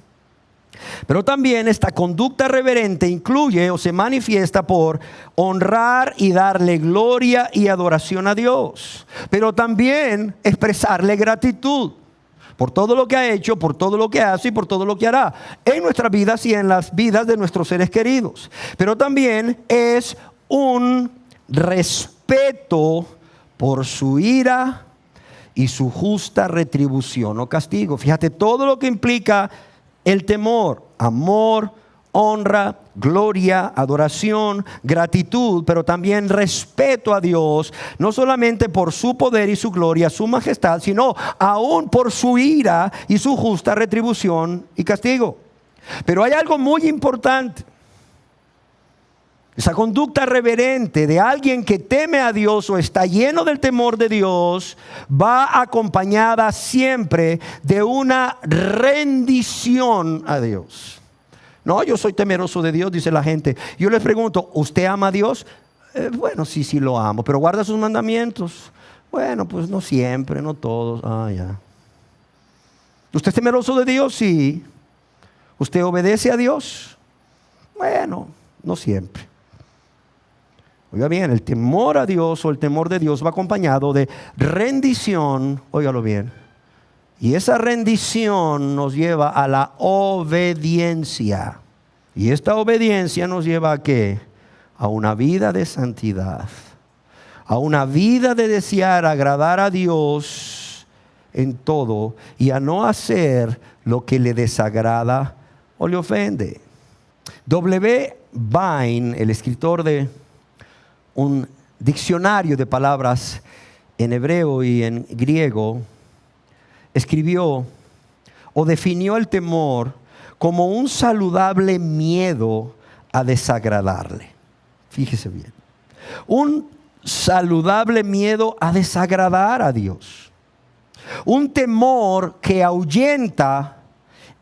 Pero también esta conducta reverente incluye o se manifiesta por honrar y darle gloria y adoración a Dios, pero también expresarle gratitud por todo lo que ha hecho, por todo lo que hace y por todo lo que hará en nuestras vidas y en las vidas de nuestros seres queridos. Pero también es un respeto por su ira y su justa retribución o castigo. Fíjate todo lo que implica el temor: amor, honra, gloria, adoración, gratitud, pero también respeto a Dios, no solamente por su poder y su gloria, su majestad, sino aún por su ira y su justa retribución y castigo. Pero hay algo muy importante. Esa conducta reverente de alguien que teme a Dios o está lleno del temor de Dios va acompañada siempre de una rendición a Dios. No, yo soy temeroso de Dios, dice la gente. Yo les pregunto, ¿usted ama a Dios? Bueno, sí lo amo, pero guarda sus mandamientos. Bueno, pues no siempre, no todos. Ya. ¿Usted es temeroso de Dios? Sí. ¿Usted obedece a Dios? Bueno, no siempre. Oiga bien, el temor a Dios o el temor de Dios va acompañado de rendición, óigalo bien. Y esa rendición nos lleva a la obediencia. Y esta obediencia nos lleva ¿a qué? A una vida de santidad. A una vida de desear agradar a Dios en todo y a no hacer lo que le desagrada o le ofende. W. Vine, el escritor de un diccionario de palabras en hebreo y en griego, escribió o definió el temor como un saludable miedo a desagradarle. Fíjese bien. Un saludable miedo a desagradar a Dios. Un temor que ahuyenta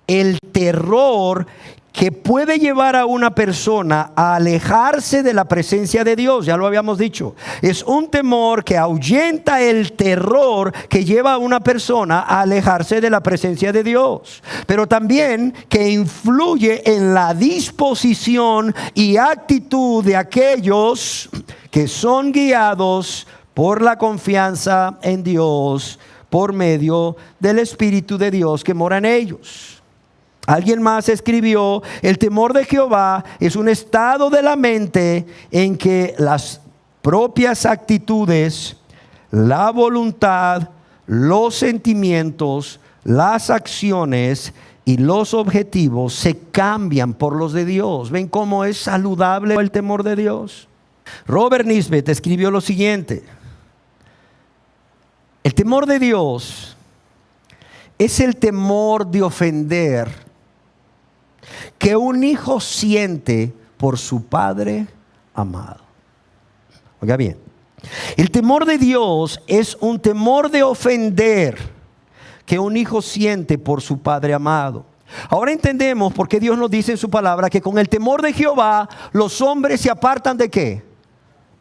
el terror que puede llevar a una persona a alejarse de la presencia de Dios. Ya lo habíamos dicho. Es un temor que ahuyenta el terror que lleva a una persona a alejarse de la presencia de Dios. Pero también que influye en la disposición y actitud de aquellos que son guiados por la confianza en Dios por medio del Espíritu de Dios que mora en ellos. Alguien más escribió: el temor de Jehová es un estado de la mente en que las propias actitudes, la voluntad, los sentimientos, las acciones y los objetivos se cambian por los de Dios. ¿Ven cómo es saludable el temor de Dios? Robert Nisbet escribió lo siguiente: el temor de Dios es el temor de ofender que un hijo siente por su padre amado. Oiga bien, El temor de Dios es un temor de ofender que un hijo siente por su padre amado. Ahora entendemos por qué Dios nos dice en su palabra que con el temor de Jehová los hombres se apartan ¿de qué?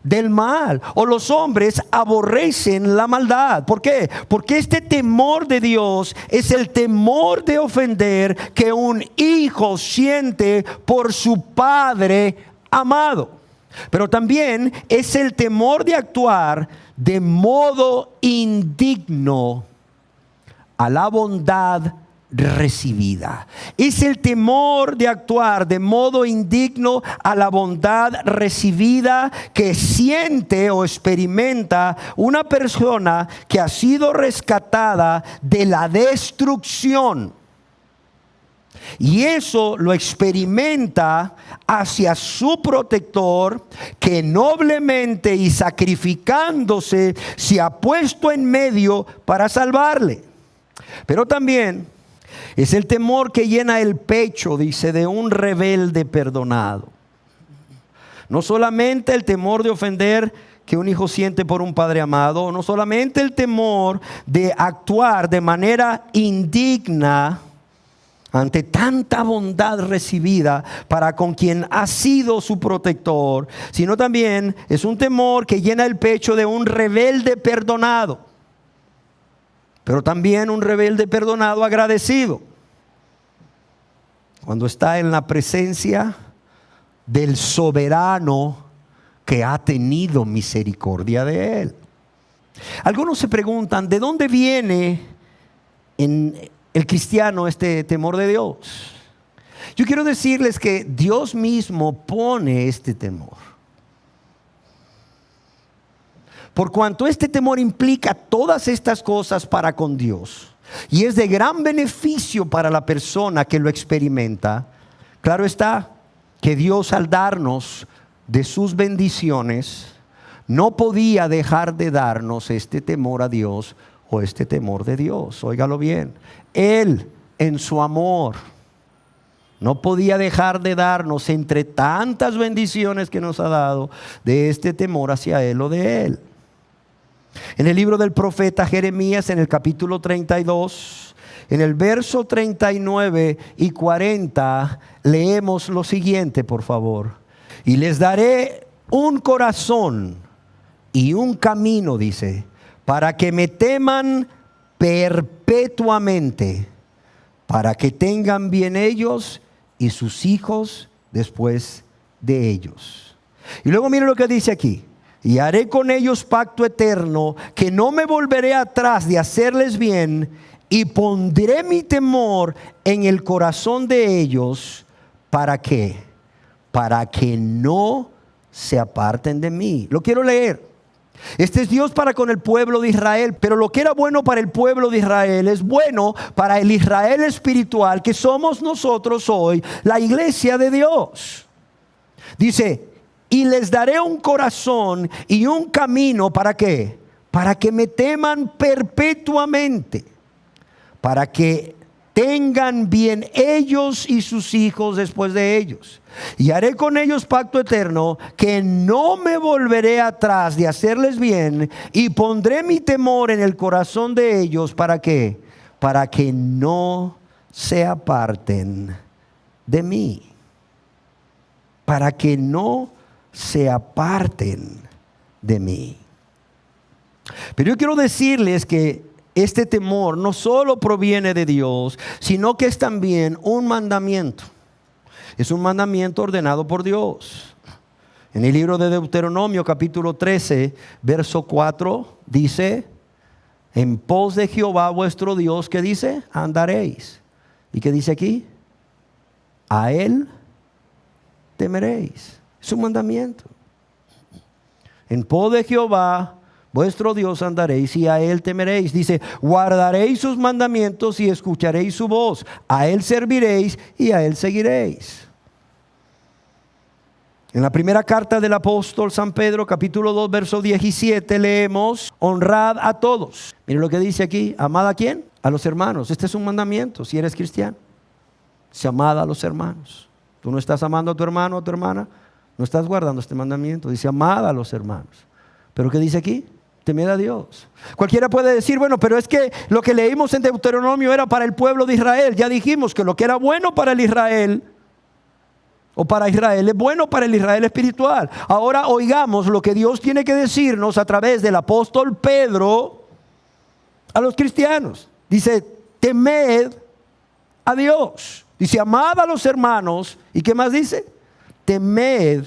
Del mal, o los hombres aborrecen la maldad. ¿Por qué? Porque este temor de Dios es el temor de ofender que un hijo siente por su padre amado. Pero también es el temor de actuar de modo indigno a la bondad recibida. Es el temor de actuar de modo indigno a la bondad recibida que siente o experimenta una persona que ha sido rescatada de la destrucción. Y eso lo experimenta hacia su protector, que noblemente y sacrificándose se ha puesto en medio para salvarle. Pero también es el temor que llena el pecho, dice, de un rebelde perdonado. No solamente el temor de ofender que un hijo siente por un padre amado, no solamente el temor de actuar de manera indigna ante tanta bondad recibida para con quien ha sido su protector, sino también es un temor que llena el pecho de un rebelde perdonado, pero también un rebelde perdonado agradecido, cuando está en la presencia del soberano que ha tenido misericordia de él. Algunos se preguntan, ¿de dónde viene en el cristiano este temor de Dios? Yo quiero decirles que Dios mismo pone este temor. Por cuanto este temor implica todas estas cosas para con Dios y es de gran beneficio para la persona que lo experimenta, claro está que Dios, al darnos de sus bendiciones, no podía dejar de darnos este temor a Dios o este temor de Dios. Óigalo bien. Él, en su amor, no podía dejar de darnos, entre tantas bendiciones que nos ha dado, de este temor hacia Él o de Él. En el libro del profeta Jeremías, en el capítulo 32, en el verso 39 y 40, leemos lo siguiente, por favor. Y les daré un corazón y un camino, dice, para que me teman perpetuamente, para que tengan bien ellos y sus hijos después de ellos. Y luego mire lo que dice aquí. Y haré con ellos pacto eterno, que no me volveré atrás de hacerles bien, y pondré mi temor en el corazón de ellos. ¿Para qué? Para que no se aparten de mí. Lo quiero leer. Este es Dios para con el pueblo de Israel, pero lo que era bueno para el pueblo de Israel es bueno para el Israel espiritual, que somos nosotros hoy, la iglesia de Dios. Dice, y les daré un corazón y un camino, ¿para qué? Para que me teman perpetuamente, para que tengan bien ellos y sus hijos después de ellos. Y haré con ellos pacto eterno, que no me volveré atrás de hacerles bien, y pondré mi temor en el corazón de ellos. ¿Para qué? Para que no se aparten de mí. Para que no se aparten de mí. Pero yo quiero decirles que este temor no solo proviene de Dios, sino que es también un mandamiento. Es un mandamiento ordenado por Dios. En el libro de Deuteronomio, capítulo 13, verso 4, dice: en pos de Jehová vuestro Dios, ¿qué dice? Andaréis. ¿Y qué dice aquí? A Él temeréis. Es un mandamiento. En pos de Jehová vuestro Dios andaréis y a Él temeréis. Dice, guardaréis sus mandamientos y escucharéis su voz. A Él serviréis y a Él seguiréis. En la primera carta del apóstol San Pedro, capítulo 2, verso 17, leemos: honrad a todos. Miren lo que dice aquí. ¿Amad a quién? A los hermanos. Este es un mandamiento si eres cristiano. Se amad a los hermanos. Tú no estás amando a tu hermano o a tu hermana, no estás guardando este mandamiento. Dice, amad a los hermanos. ¿Pero qué dice aquí? Temed a Dios. Cualquiera puede decir, bueno, pero es que lo que leímos en Deuteronomio era para el pueblo de Israel. Ya dijimos que lo que era bueno para el Israel, o para Israel, es bueno para el Israel espiritual. Ahora oigamos lo que Dios tiene que decirnos a través del apóstol Pedro a los cristianos. Dice, temed a Dios. Dice, amad a los hermanos. ¿Y qué más dice? Temed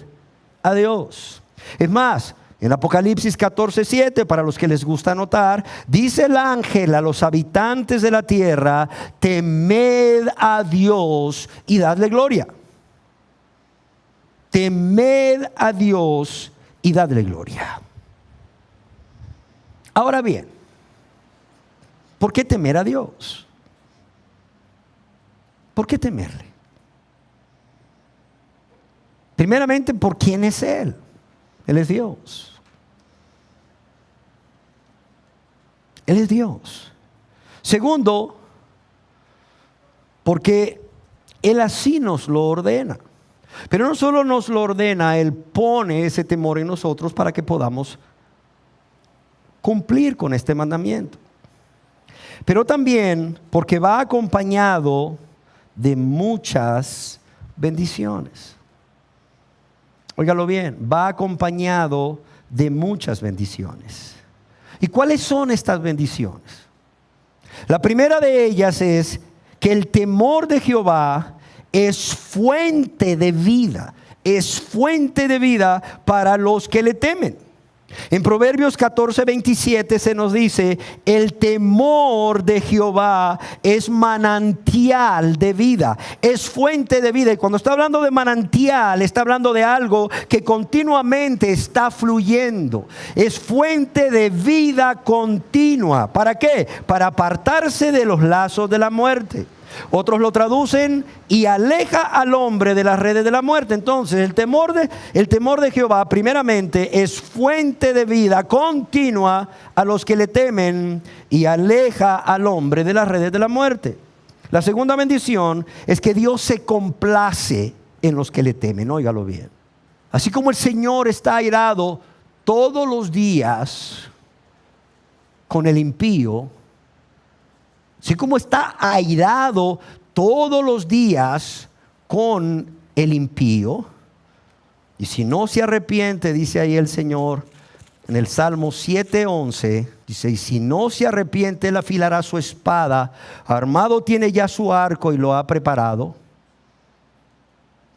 a Dios. Es más, en Apocalipsis 14:7, para los que les gusta anotar, dice el ángel a los habitantes de la tierra, temed a Dios y dadle gloria. Temed a Dios y dadle gloria. Ahora bien, ¿por qué temer a Dios? ¿Por qué temerle? Primeramente, ¿por quién es Él? Él es Dios. Él es Dios. Segundo, porque Él así nos lo ordena. Pero no solo nos lo ordena, Él pone ese temor en nosotros para que podamos cumplir con este mandamiento. Pero también porque va acompañado de muchas bendiciones. Óigalo bien, va acompañado de muchas bendiciones. ¿Y cuáles son estas bendiciones? La primera de ellas es que el temor de Jehová es fuente de vida. Es fuente de vida para los que le temen. En Proverbios 14:27 se nos dice, el temor de Jehová es manantial de vida, es fuente de vida. Y cuando está hablando de manantial, está hablando de algo que continuamente está fluyendo. Es fuente de vida continua. ¿Para qué? Para apartarse de los lazos de la muerte. Otros lo traducen, y aleja al hombre de las redes de la muerte. Entonces el temor de Jehová primeramente es fuente de vida continua a los que le temen, y aleja al hombre de las redes de la muerte. La segunda bendición es que Dios se complace en los que le temen. Óigalo bien. Así como el Señor está airado todos los días con el impío, así como está airado todos los días con el impío, y si no se arrepiente, dice ahí el Señor en el Salmo 7:11, dice, y si no se arrepiente, él afilará su espada, armado tiene ya su arco y lo ha preparado.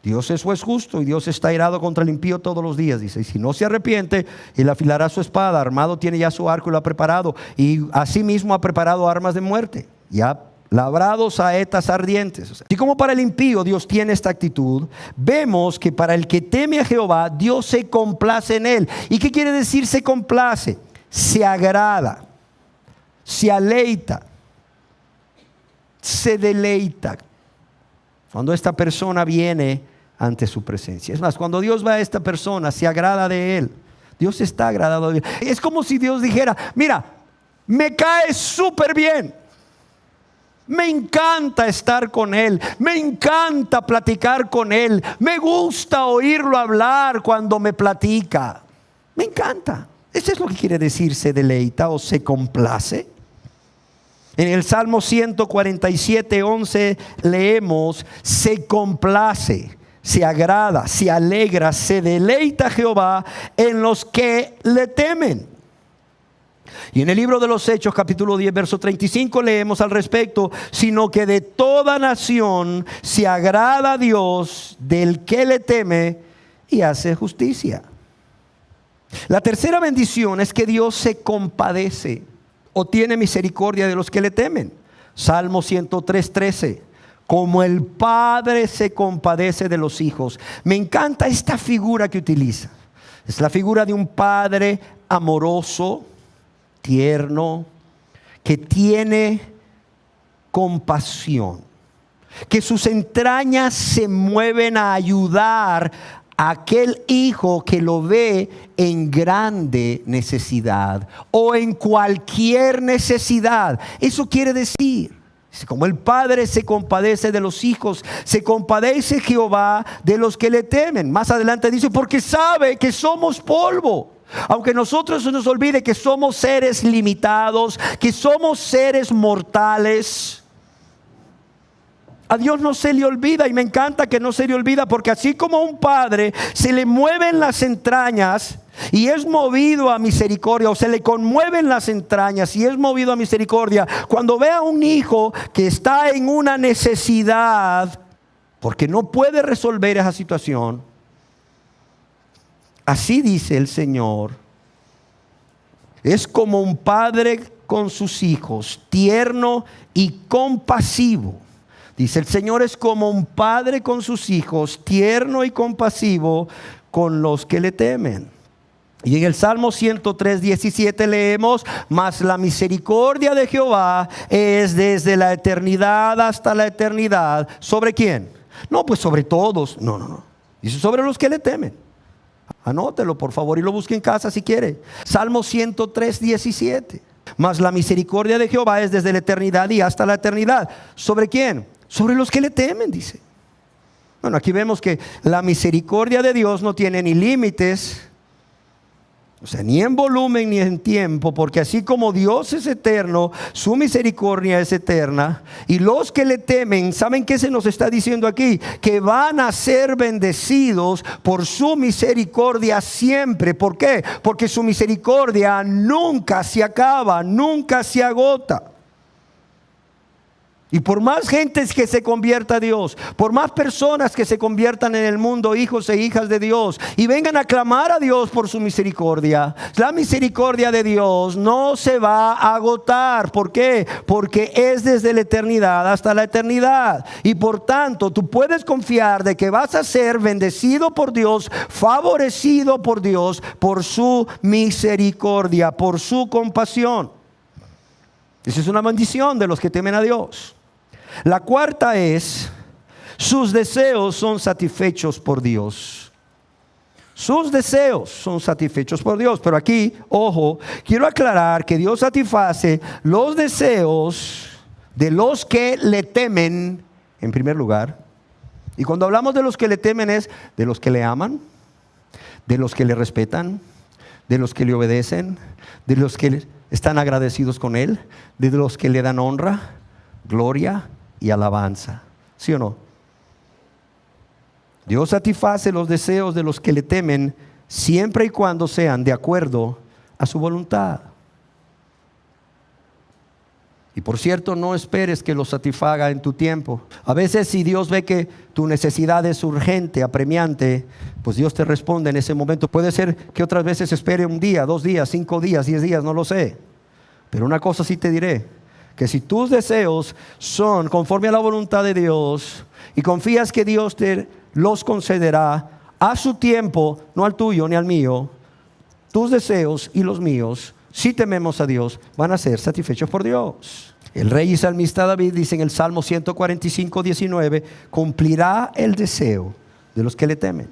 Dios es juez justo y Dios está airado contra el impío todos los días. Dice, y si no se arrepiente, él afilará su espada, armado tiene ya su arco y lo ha preparado. Y asimismo ha preparado armas de muerte, y ha labrado saetas ardientes. O sea, así como para el impío Dios tiene esta actitud, vemos que para el que teme a Jehová, Dios se complace en él. ¿Y qué quiere decir se complace? Se agrada, se aleita, se deleita cuando esta persona viene ante su presencia. Es más, cuando Dios va a esta persona, se agrada de él. Dios está agradado de él. Es como si Dios dijera, mira, me cae súper bien. Me encanta estar con él. Me encanta platicar con él. Me gusta oírlo hablar cuando me platica. Me encanta. Eso es lo que quiere decir se deleita o se complace. En el Salmo 147:11 leemos, se complace, se agrada, se alegra, se deleita Jehová en los que le temen. Y en el libro de los Hechos, capítulo 10, verso 35, leemos al respecto, sino que de toda nación se agrada a Dios del que le teme y hace justicia. La tercera bendición es que Dios se compadece o tiene misericordia de los que le temen. Salmo 103:13. Como el padre se compadece de los hijos. Me encanta esta figura que utiliza. Es la figura de un padre amoroso, tierno, que tiene compasión, que sus entrañas se mueven a ayudar a aquel hijo que lo ve en grande necesidad o en cualquier necesidad. Eso quiere decir, como el padre se compadece de los hijos, se compadece Jehová de los que le temen. Más adelante dice, porque sabe que somos polvo. Aunque nosotros se nos olvide que somos seres limitados, que somos seres mortales, a Dios no se le olvida, y me encanta que no se le olvida, porque así como a un padre se le mueven las entrañas y es movido a misericordia, o se le conmueven las entrañas y es movido a misericordia cuando ve a un hijo que está en una necesidad porque no puede resolver esa situación. Así dice el Señor, es como un padre con sus hijos, tierno y compasivo. Dice el Señor, es como un padre con sus hijos, tierno y compasivo con los que le temen. Y en el Salmo 103:17 leemos: mas la misericordia de Jehová es desde la eternidad hasta la eternidad. ¿Sobre quién? No, pues sobre todos. No. Dice sobre los que le temen. Anótelo por favor y lo busque en casa si quiere. Salmo 103:17. Mas la misericordia de Jehová es desde la eternidad y hasta la eternidad. ¿Sobre quién? Sobre los que le temen, dice. Bueno, aquí vemos que la misericordia de Dios no tiene ni límites, o sea, ni en volumen ni en tiempo, porque así como Dios es eterno, su misericordia es eterna. Y los que le temen, ¿saben qué se nos está diciendo aquí? Que van a ser bendecidos por su misericordia siempre. ¿Por qué? Porque su misericordia nunca se acaba, nunca se agota. Y por más gentes que se convierta a Dios, por más personas que se conviertan en el mundo, hijos e hijas de Dios, y vengan a clamar a Dios por su misericordia, la misericordia de Dios no se va a agotar. ¿Por qué? Porque es desde la eternidad hasta la eternidad. Y por tanto, tú puedes confiar de que vas a ser bendecido por Dios, favorecido por Dios, por su misericordia, por su compasión. Esa es una bendición de los que temen a Dios. La cuarta es: sus deseos son satisfechos por Dios. Sus deseos son satisfechos por Dios. Pero aquí, ojo, quiero aclarar que Dios satisface los deseos de los que le temen en primer lugar. Y cuando hablamos de los que le temen es de los que le aman, de los que le respetan, de los que le obedecen, de los que están agradecidos con Él, de los que le dan honra, gloria y alabanza. ¿Sí o no? Dios satisface los deseos de los que le temen siempre y cuando sean de acuerdo a su voluntad. Y por cierto, no esperes que lo satisfaga en tu tiempo. A veces si Dios ve que tu necesidad es urgente, apremiante, pues Dios te responde en ese momento. Puede ser que otras veces espere un día, 2 días, 5 días, 10 días, no lo sé. Pero una cosa sí te diré, que si tus deseos son conforme a la voluntad de Dios y confías que Dios te los concederá a su tiempo, no al tuyo ni al mío, tus deseos y los míos, si tememos a Dios, van a ser satisfechos por Dios. El rey y salmista David dice en el Salmo 145:19: cumplirá el deseo de los que le temen.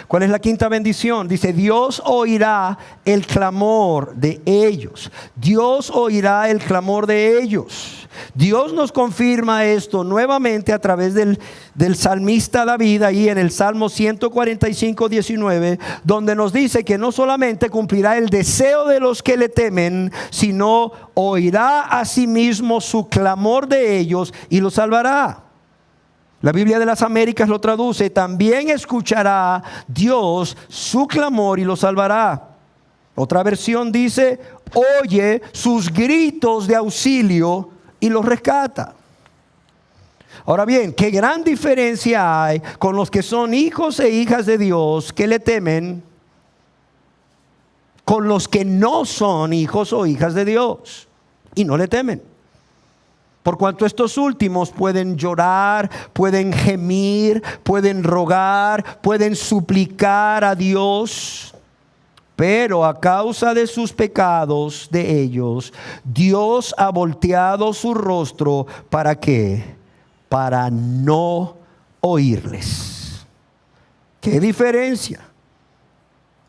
¿Cuál es la quinta bendición? Dice: Dios oirá el clamor de ellos. Dios oirá el clamor de ellos. Dios nos confirma esto nuevamente a través del salmista David, ahí en el Salmo 145:19, donde nos dice que no solamente cumplirá el deseo de los que le temen, sino oirá asimismo su clamor de ellos y los salvará. La Biblia de las Américas lo traduce: también escuchará Dios su clamor y lo salvará. Otra versión dice: oye sus gritos de auxilio y los rescata. Ahora bien, qué gran diferencia hay con los que son hijos e hijas de Dios que le temen, con los que no son hijos o hijas de Dios y no le temen. Por cuanto estos últimos pueden llorar, pueden gemir, pueden rogar, pueden suplicar a Dios, pero a causa de sus pecados de ellos, Dios ha volteado su rostro. ¿Para qué? Para no oírles. ¿Qué diferencia?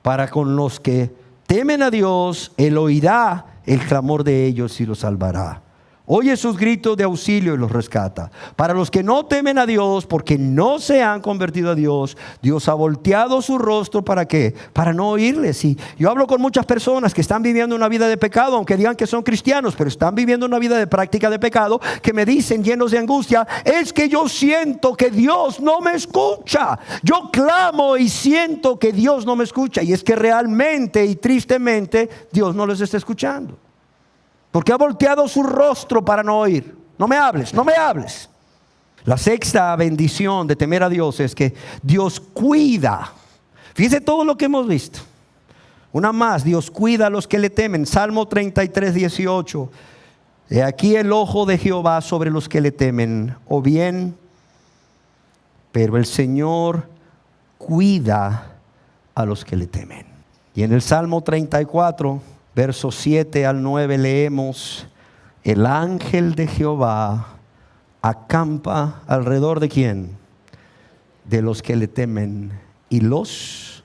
Para con los que temen a Dios, Él oirá el clamor de ellos y los salvará. Oye sus gritos de auxilio y los rescata. Para los que no temen a Dios, porque no se han convertido a Dios, Dios ha volteado su rostro. ¿Para qué? Para no oírles. Y yo hablo con muchas personas que están viviendo una vida de pecado, aunque digan que son cristianos, pero están viviendo una vida de práctica de pecado, que me dicen llenos de angustia: es que yo siento que Dios no me escucha. Yo clamo y siento que Dios no me escucha. Y es que realmente y tristemente Dios no les está escuchando, porque ha volteado su rostro para no oír. No me hables, no me hables. La sexta bendición de temer a Dios es que Dios cuida. Fíjense todo lo que hemos visto. Una más: Dios cuida a los que le temen. Salmo 33, 18. He aquí el ojo de Jehová sobre los que le temen, o bien, pero el Señor cuida a los que le temen. Y en el Salmo 34, versos 7 al 9 leemos: el ángel de Jehová acampa alrededor de ¿quién? De los que le temen, y los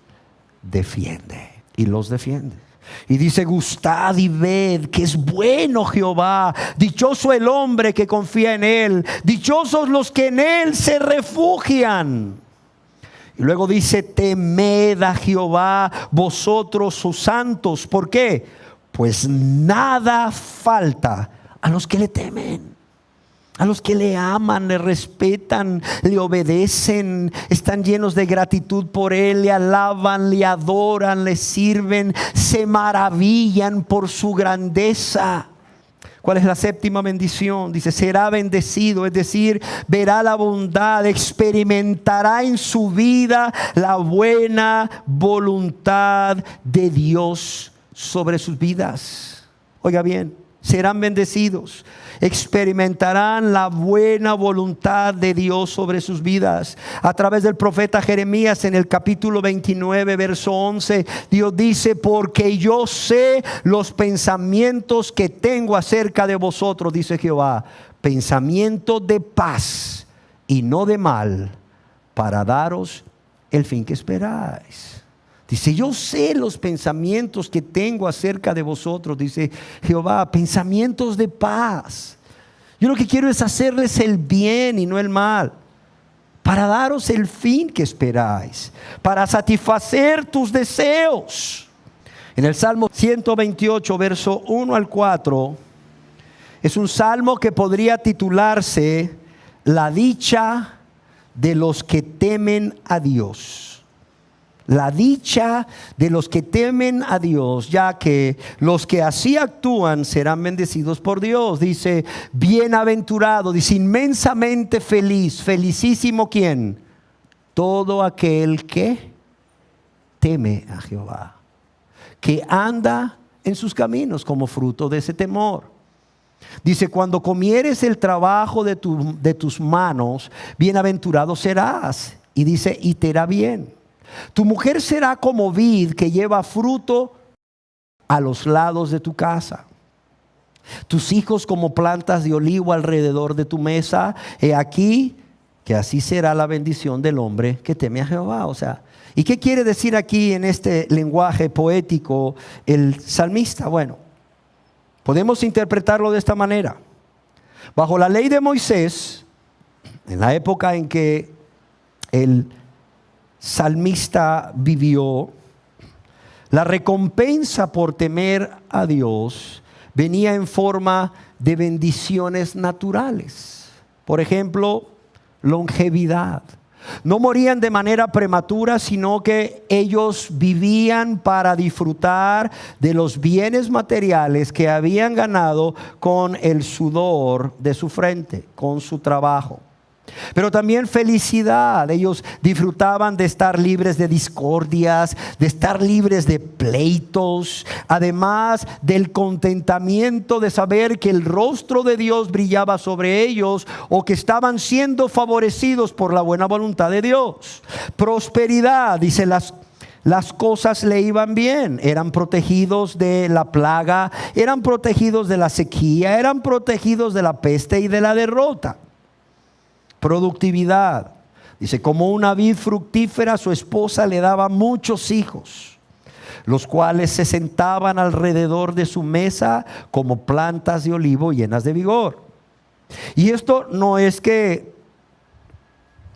defiende. Y los defiende. Y dice: gustad y ved que es bueno Jehová. Dichoso el hombre que confía en él. Dichosos los que en él se refugian. Y luego dice: temed a Jehová vosotros sus santos. ¿Por qué? Pues nada falta a los que le temen, a los que le aman, le respetan, le obedecen, están llenos de gratitud por él, le alaban, le adoran, le sirven, se maravillan por su grandeza. ¿Cuál es la séptima bendición? Dice: será bendecido, es decir, verá la bondad, experimentará en su vida la buena voluntad de Dios sobre sus vidas. Oiga bien, serán bendecidos, experimentarán la buena voluntad de Dios sobre sus vidas. A través del profeta Jeremías, en el capítulo 29, verso 11, Dios dice: porque yo sé los pensamientos que tengo acerca de vosotros, dice Jehová, pensamientos de paz y no de mal, para daros el fin que esperáis. Dice: yo sé los pensamientos que tengo acerca de vosotros, dice Jehová, pensamientos de paz. Yo lo que quiero es hacerles el bien y no el mal, para daros el fin que esperáis, para satisfacer tus deseos. En el Salmo 128, verso 1 al 4, es un salmo que podría titularse: la dicha de los que temen a Dios. La dicha de los que temen a Dios, ya que los que así actúan serán bendecidos por Dios. Dice: bienaventurado, dice, inmensamente feliz, felicísimo ¿quién? Todo aquel que teme a Jehová, que anda en sus caminos como fruto de ese temor. Dice: cuando comieres el trabajo de tus manos, bienaventurado serás. Y dice: y te irá bien. Tu mujer será como vid que lleva fruto a los lados de tu casa. Tus hijos como plantas de olivo alrededor de tu mesa. He aquí que así será la bendición del hombre que teme a Jehová. O sea, ¿y qué quiere decir aquí en este lenguaje poético el salmista? Bueno, podemos interpretarlo de esta manera. Bajo la ley de Moisés, en la época en que el salmista vivió, la recompensa por temer a Dios venía en forma de bendiciones naturales. Por ejemplo, longevidad. No morían de manera prematura, sino que ellos vivían para disfrutar de los bienes materiales que habían ganado con el sudor de su frente, con su trabajo. Pero también felicidad. Ellos disfrutaban de estar libres de discordias, de estar libres de pleitos, además del contentamiento de saber que el rostro de Dios brillaba sobre ellos, o que estaban siendo favorecidos por la buena voluntad de Dios. Prosperidad, dice, las cosas le iban bien, eran protegidos de la plaga, eran protegidos de la sequía, eran protegidos de la peste y de la derrota. Productividad, dice, como una vid fructífera, su esposa le daba muchos hijos. los cuales se sentaban alrededor de su mesa como plantas de olivo llenas de vigor. Y esto no es que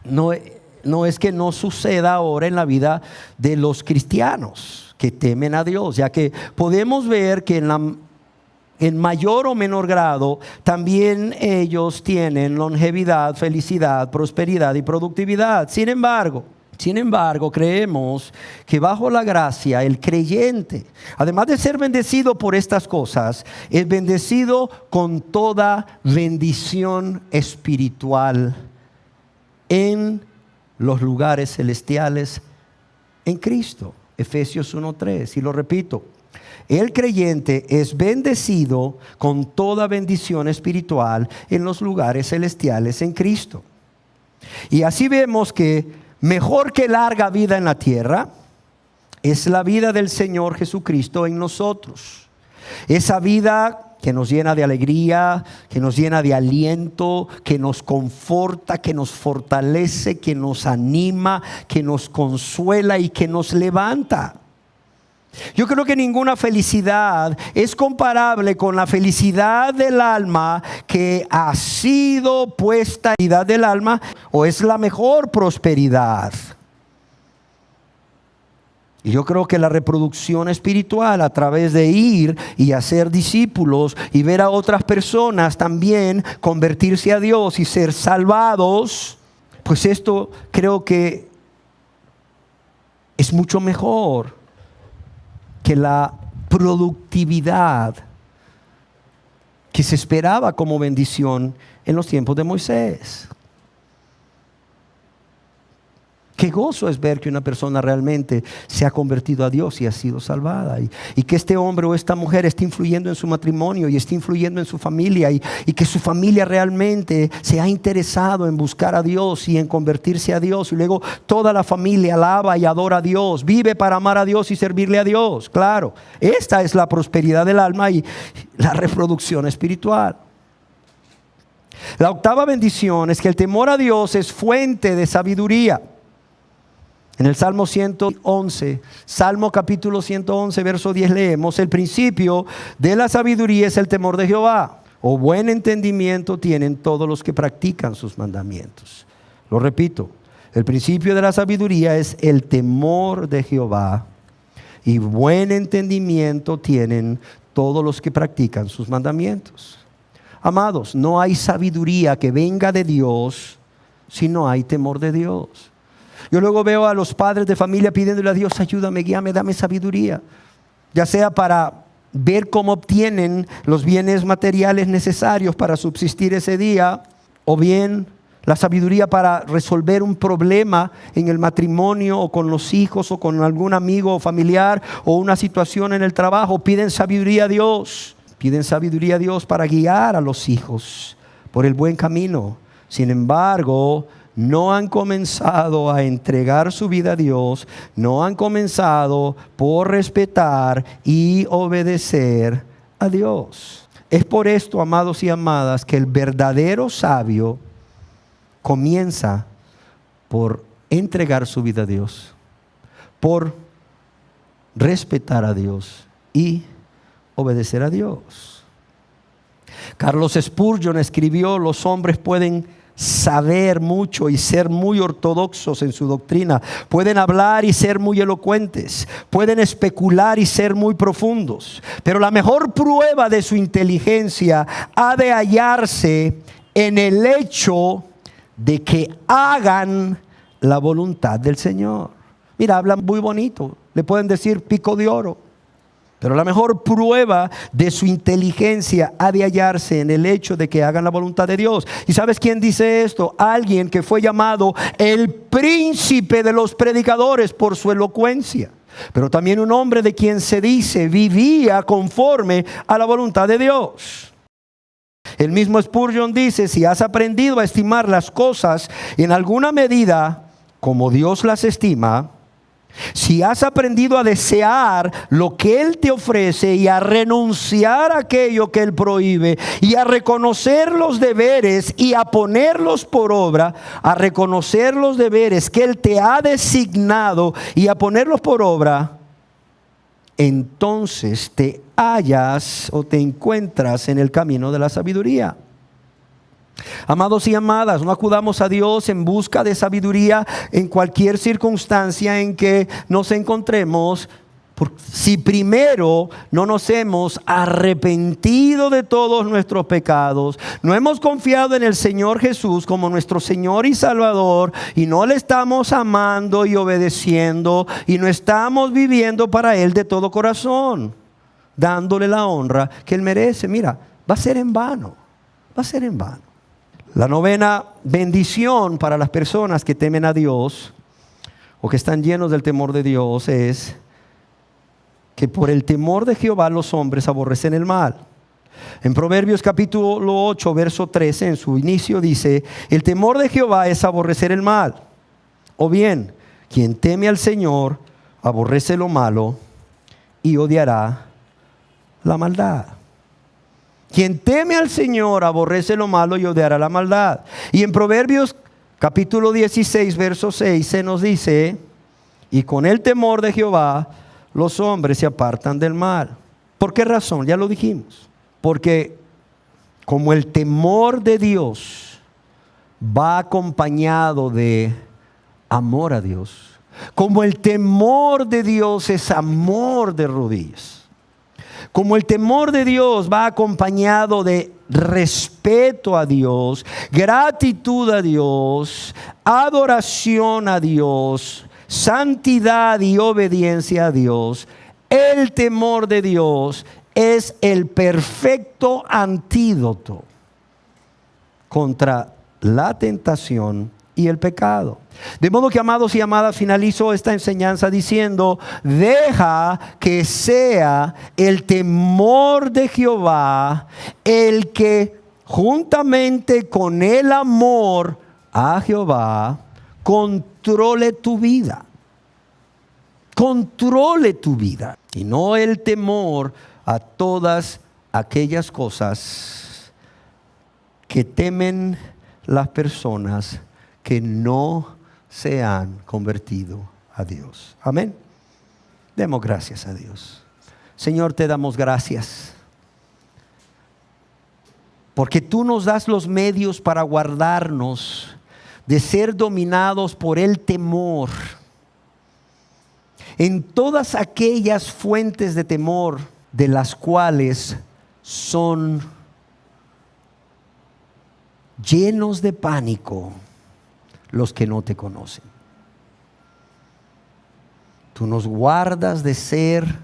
no suceda ahora en la vida de los cristianos que temen a Dios, ya que podemos ver que en mayor o menor grado también ellos tienen longevidad, felicidad, prosperidad y productividad. Sin embargo, creemos que bajo la gracia el creyente, además de ser bendecido por estas cosas, es bendecido con toda bendición espiritual en los lugares celestiales en Cristo. Efesios 1:3, y lo repito. El creyente es bendecido con toda bendición espiritual en los lugares celestiales en Cristo. Y así vemos que mejor que larga vida en la tierra es la vida del Señor Jesucristo en nosotros. Esa vida que nos llena de alegría, que nos llena de aliento, que nos conforta, que nos fortalece, que nos anima, que nos consuela y que nos levanta. Yo creo que ninguna felicidad es comparable con la felicidad del alma que ha sido puesta en la vida del alma, o es la mejor prosperidad. Y yo creo que la reproducción espiritual a través de ir y hacer discípulos y ver a otras personas también convertirse a Dios y ser salvados, pues esto creo que es mucho mejor que la productividad que se esperaba como bendición en los tiempos de Moisés. Qué gozo es ver que una persona realmente se ha convertido a Dios y ha sido salvada. Y que este hombre o esta mujer esté influyendo en su matrimonio y esté influyendo en su familia. Y que su familia realmente se ha interesado en buscar a Dios y en convertirse a Dios. Y luego toda la familia alaba y adora a Dios. Vive para amar a Dios y servirle a Dios. Claro, esta es la prosperidad del alma y la reproducción espiritual. La octava bendición es que el temor a Dios es fuente de sabiduría. En el Salmo 111, Salmo capítulo 111, verso 10 leemos: el principio de la sabiduría es el temor de Jehová, o buen entendimiento tienen todos los que practican sus mandamientos. Lo repito, el principio de la sabiduría es el temor de Jehová, y buen entendimiento tienen todos los que practican sus mandamientos. Amados, no hay sabiduría que venga de Dios si no hay temor de Dios. Yo luego veo a los padres de familia pidiéndole a Dios: ayúdame, guíame, dame sabiduría. Ya sea para ver cómo obtienen los bienes materiales necesarios para subsistir ese día, o bien la sabiduría para resolver un problema en el matrimonio o con los hijos o con algún amigo o familiar, o una situación en el trabajo. Piden sabiduría a Dios. Piden sabiduría a Dios para guiar a los hijos por el buen camino. Sin embargo, no han comenzado a entregar su vida a Dios, no han comenzado por respetar y obedecer a Dios. Es por esto, amados y amadas, que el verdadero sabio comienza por entregar su vida a Dios, por respetar a Dios y obedecer a Dios. Carlos Spurgeon escribió: los hombres pueden saber mucho y ser muy ortodoxos en su doctrina, pueden hablar y ser muy elocuentes, pueden especular y ser muy profundos, pero la mejor prueba de su inteligencia ha de hallarse en el hecho de que hagan la voluntad del Señor. Mira, hablan muy bonito, le pueden decir pico de oro, pero la mejor prueba de su inteligencia ha de hallarse en el hecho de que hagan la voluntad de Dios. ¿Y sabes quién dice esto? Alguien que fue llamado el príncipe de los predicadores por su elocuencia, pero también un hombre de quien se dice vivía conforme a la voluntad de Dios. El mismo Spurgeon dice: si has aprendido a estimar las cosas en alguna medida como Dios las estima, si has aprendido a desear lo que Él te ofrece y a renunciar a aquello que Él prohíbe, y a reconocer los deberes y a ponerlos por obra, a reconocer los deberes que Él te ha designado y a ponerlos por obra, entonces te hallas o te encuentras en el camino de la sabiduría. Amados y amadas, no acudamos a Dios en busca de sabiduría en cualquier circunstancia en que nos encontremos, si primero no nos hemos arrepentido de todos nuestros pecados, no hemos confiado en el Señor Jesús como nuestro Señor y Salvador, y no le estamos amando y obedeciendo, y no estamos viviendo para Él de todo corazón, dándole la honra que Él merece. Mira, va a ser en vano, va a ser en vano. La novena bendición para las personas que temen a Dios o que están llenos del temor de Dios es que por el temor de Jehová los hombres aborrecen el mal. En Proverbios capítulo 8, verso 13, en su inicio dice: el temor de Jehová es aborrecer el mal. O bien, quien teme al Señor aborrece lo malo y odiará la maldad. Quien teme al Señor aborrece lo malo y odiará la maldad. Y en Proverbios capítulo 16, verso 6 se nos dice: y con el temor de Jehová los hombres se apartan del mal. ¿Por qué razón? Ya lo dijimos. Porque como el temor de Dios va acompañado de amor a Dios, como el temor de Dios es amor de rodillas, como el temor de Dios va acompañado de respeto a Dios, gratitud a Dios, adoración a Dios, santidad y obediencia a Dios, el temor de Dios es el perfecto antídoto contra la tentación y el pecado. De modo que, amados y amadas, finalizo esta enseñanza diciendo: deja que sea el temor de Jehová el que, juntamente con el amor a Jehová, controle tu vida. Controle tu vida. Y no el temor a todas aquellas cosas que temen las personas que no se han convertido a Dios. Amén. Demos gracias a Dios. Señor, te damos gracias porque tú nos das los medios para guardarnos de ser dominados por el temor en todas aquellas fuentes de temor de las cuales son llenos de pánico los que no te conocen. Tú nos guardas de ser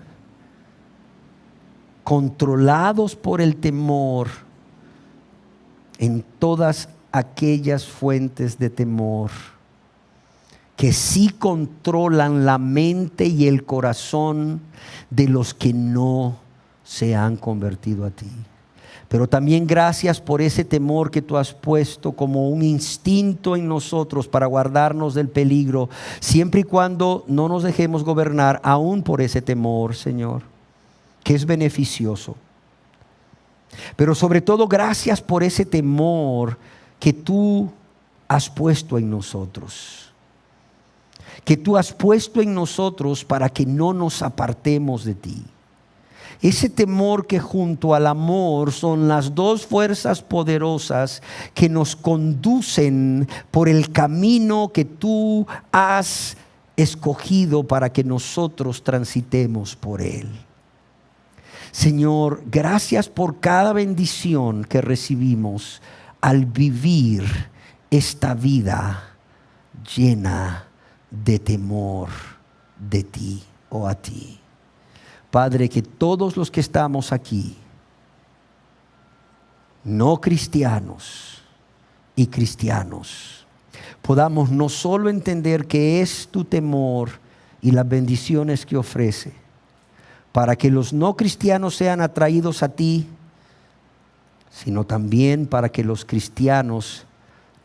controlados por el temor en todas aquellas fuentes de temor que sí controlan la mente y el corazón de los que no se han convertido a ti. Pero también gracias por ese temor que tú has puesto como un instinto en nosotros para guardarnos del peligro, siempre y cuando no nos dejemos gobernar aún por ese temor, Señor, que es beneficioso. Pero sobre todo, gracias por ese temor que tú has puesto en nosotros. Que tú has puesto en nosotros para que no nos apartemos de ti. Ese temor que junto al amor son las dos fuerzas poderosas que nos conducen por el camino que tú has escogido para que nosotros transitemos por él. Señor, gracias por cada bendición que recibimos al vivir esta vida llena de temor de ti o a ti. Padre, que todos los que estamos aquí, no cristianos y cristianos, podamos no solo entender que es tu temor y las bendiciones que ofrece, para que los no cristianos sean atraídos a ti, sino también para que los cristianos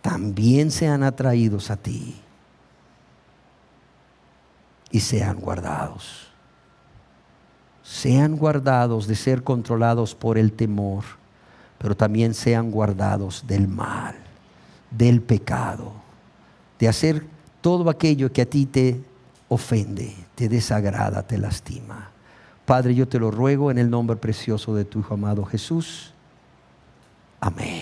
también sean atraídos a ti y sean guardados. Sean guardados de ser controlados por el temor, pero también sean guardados del mal, del pecado, de hacer todo aquello que a ti te ofende, te desagrada, te lastima. Padre, yo te lo ruego en el nombre precioso de tu Hijo amado Jesús. Amén.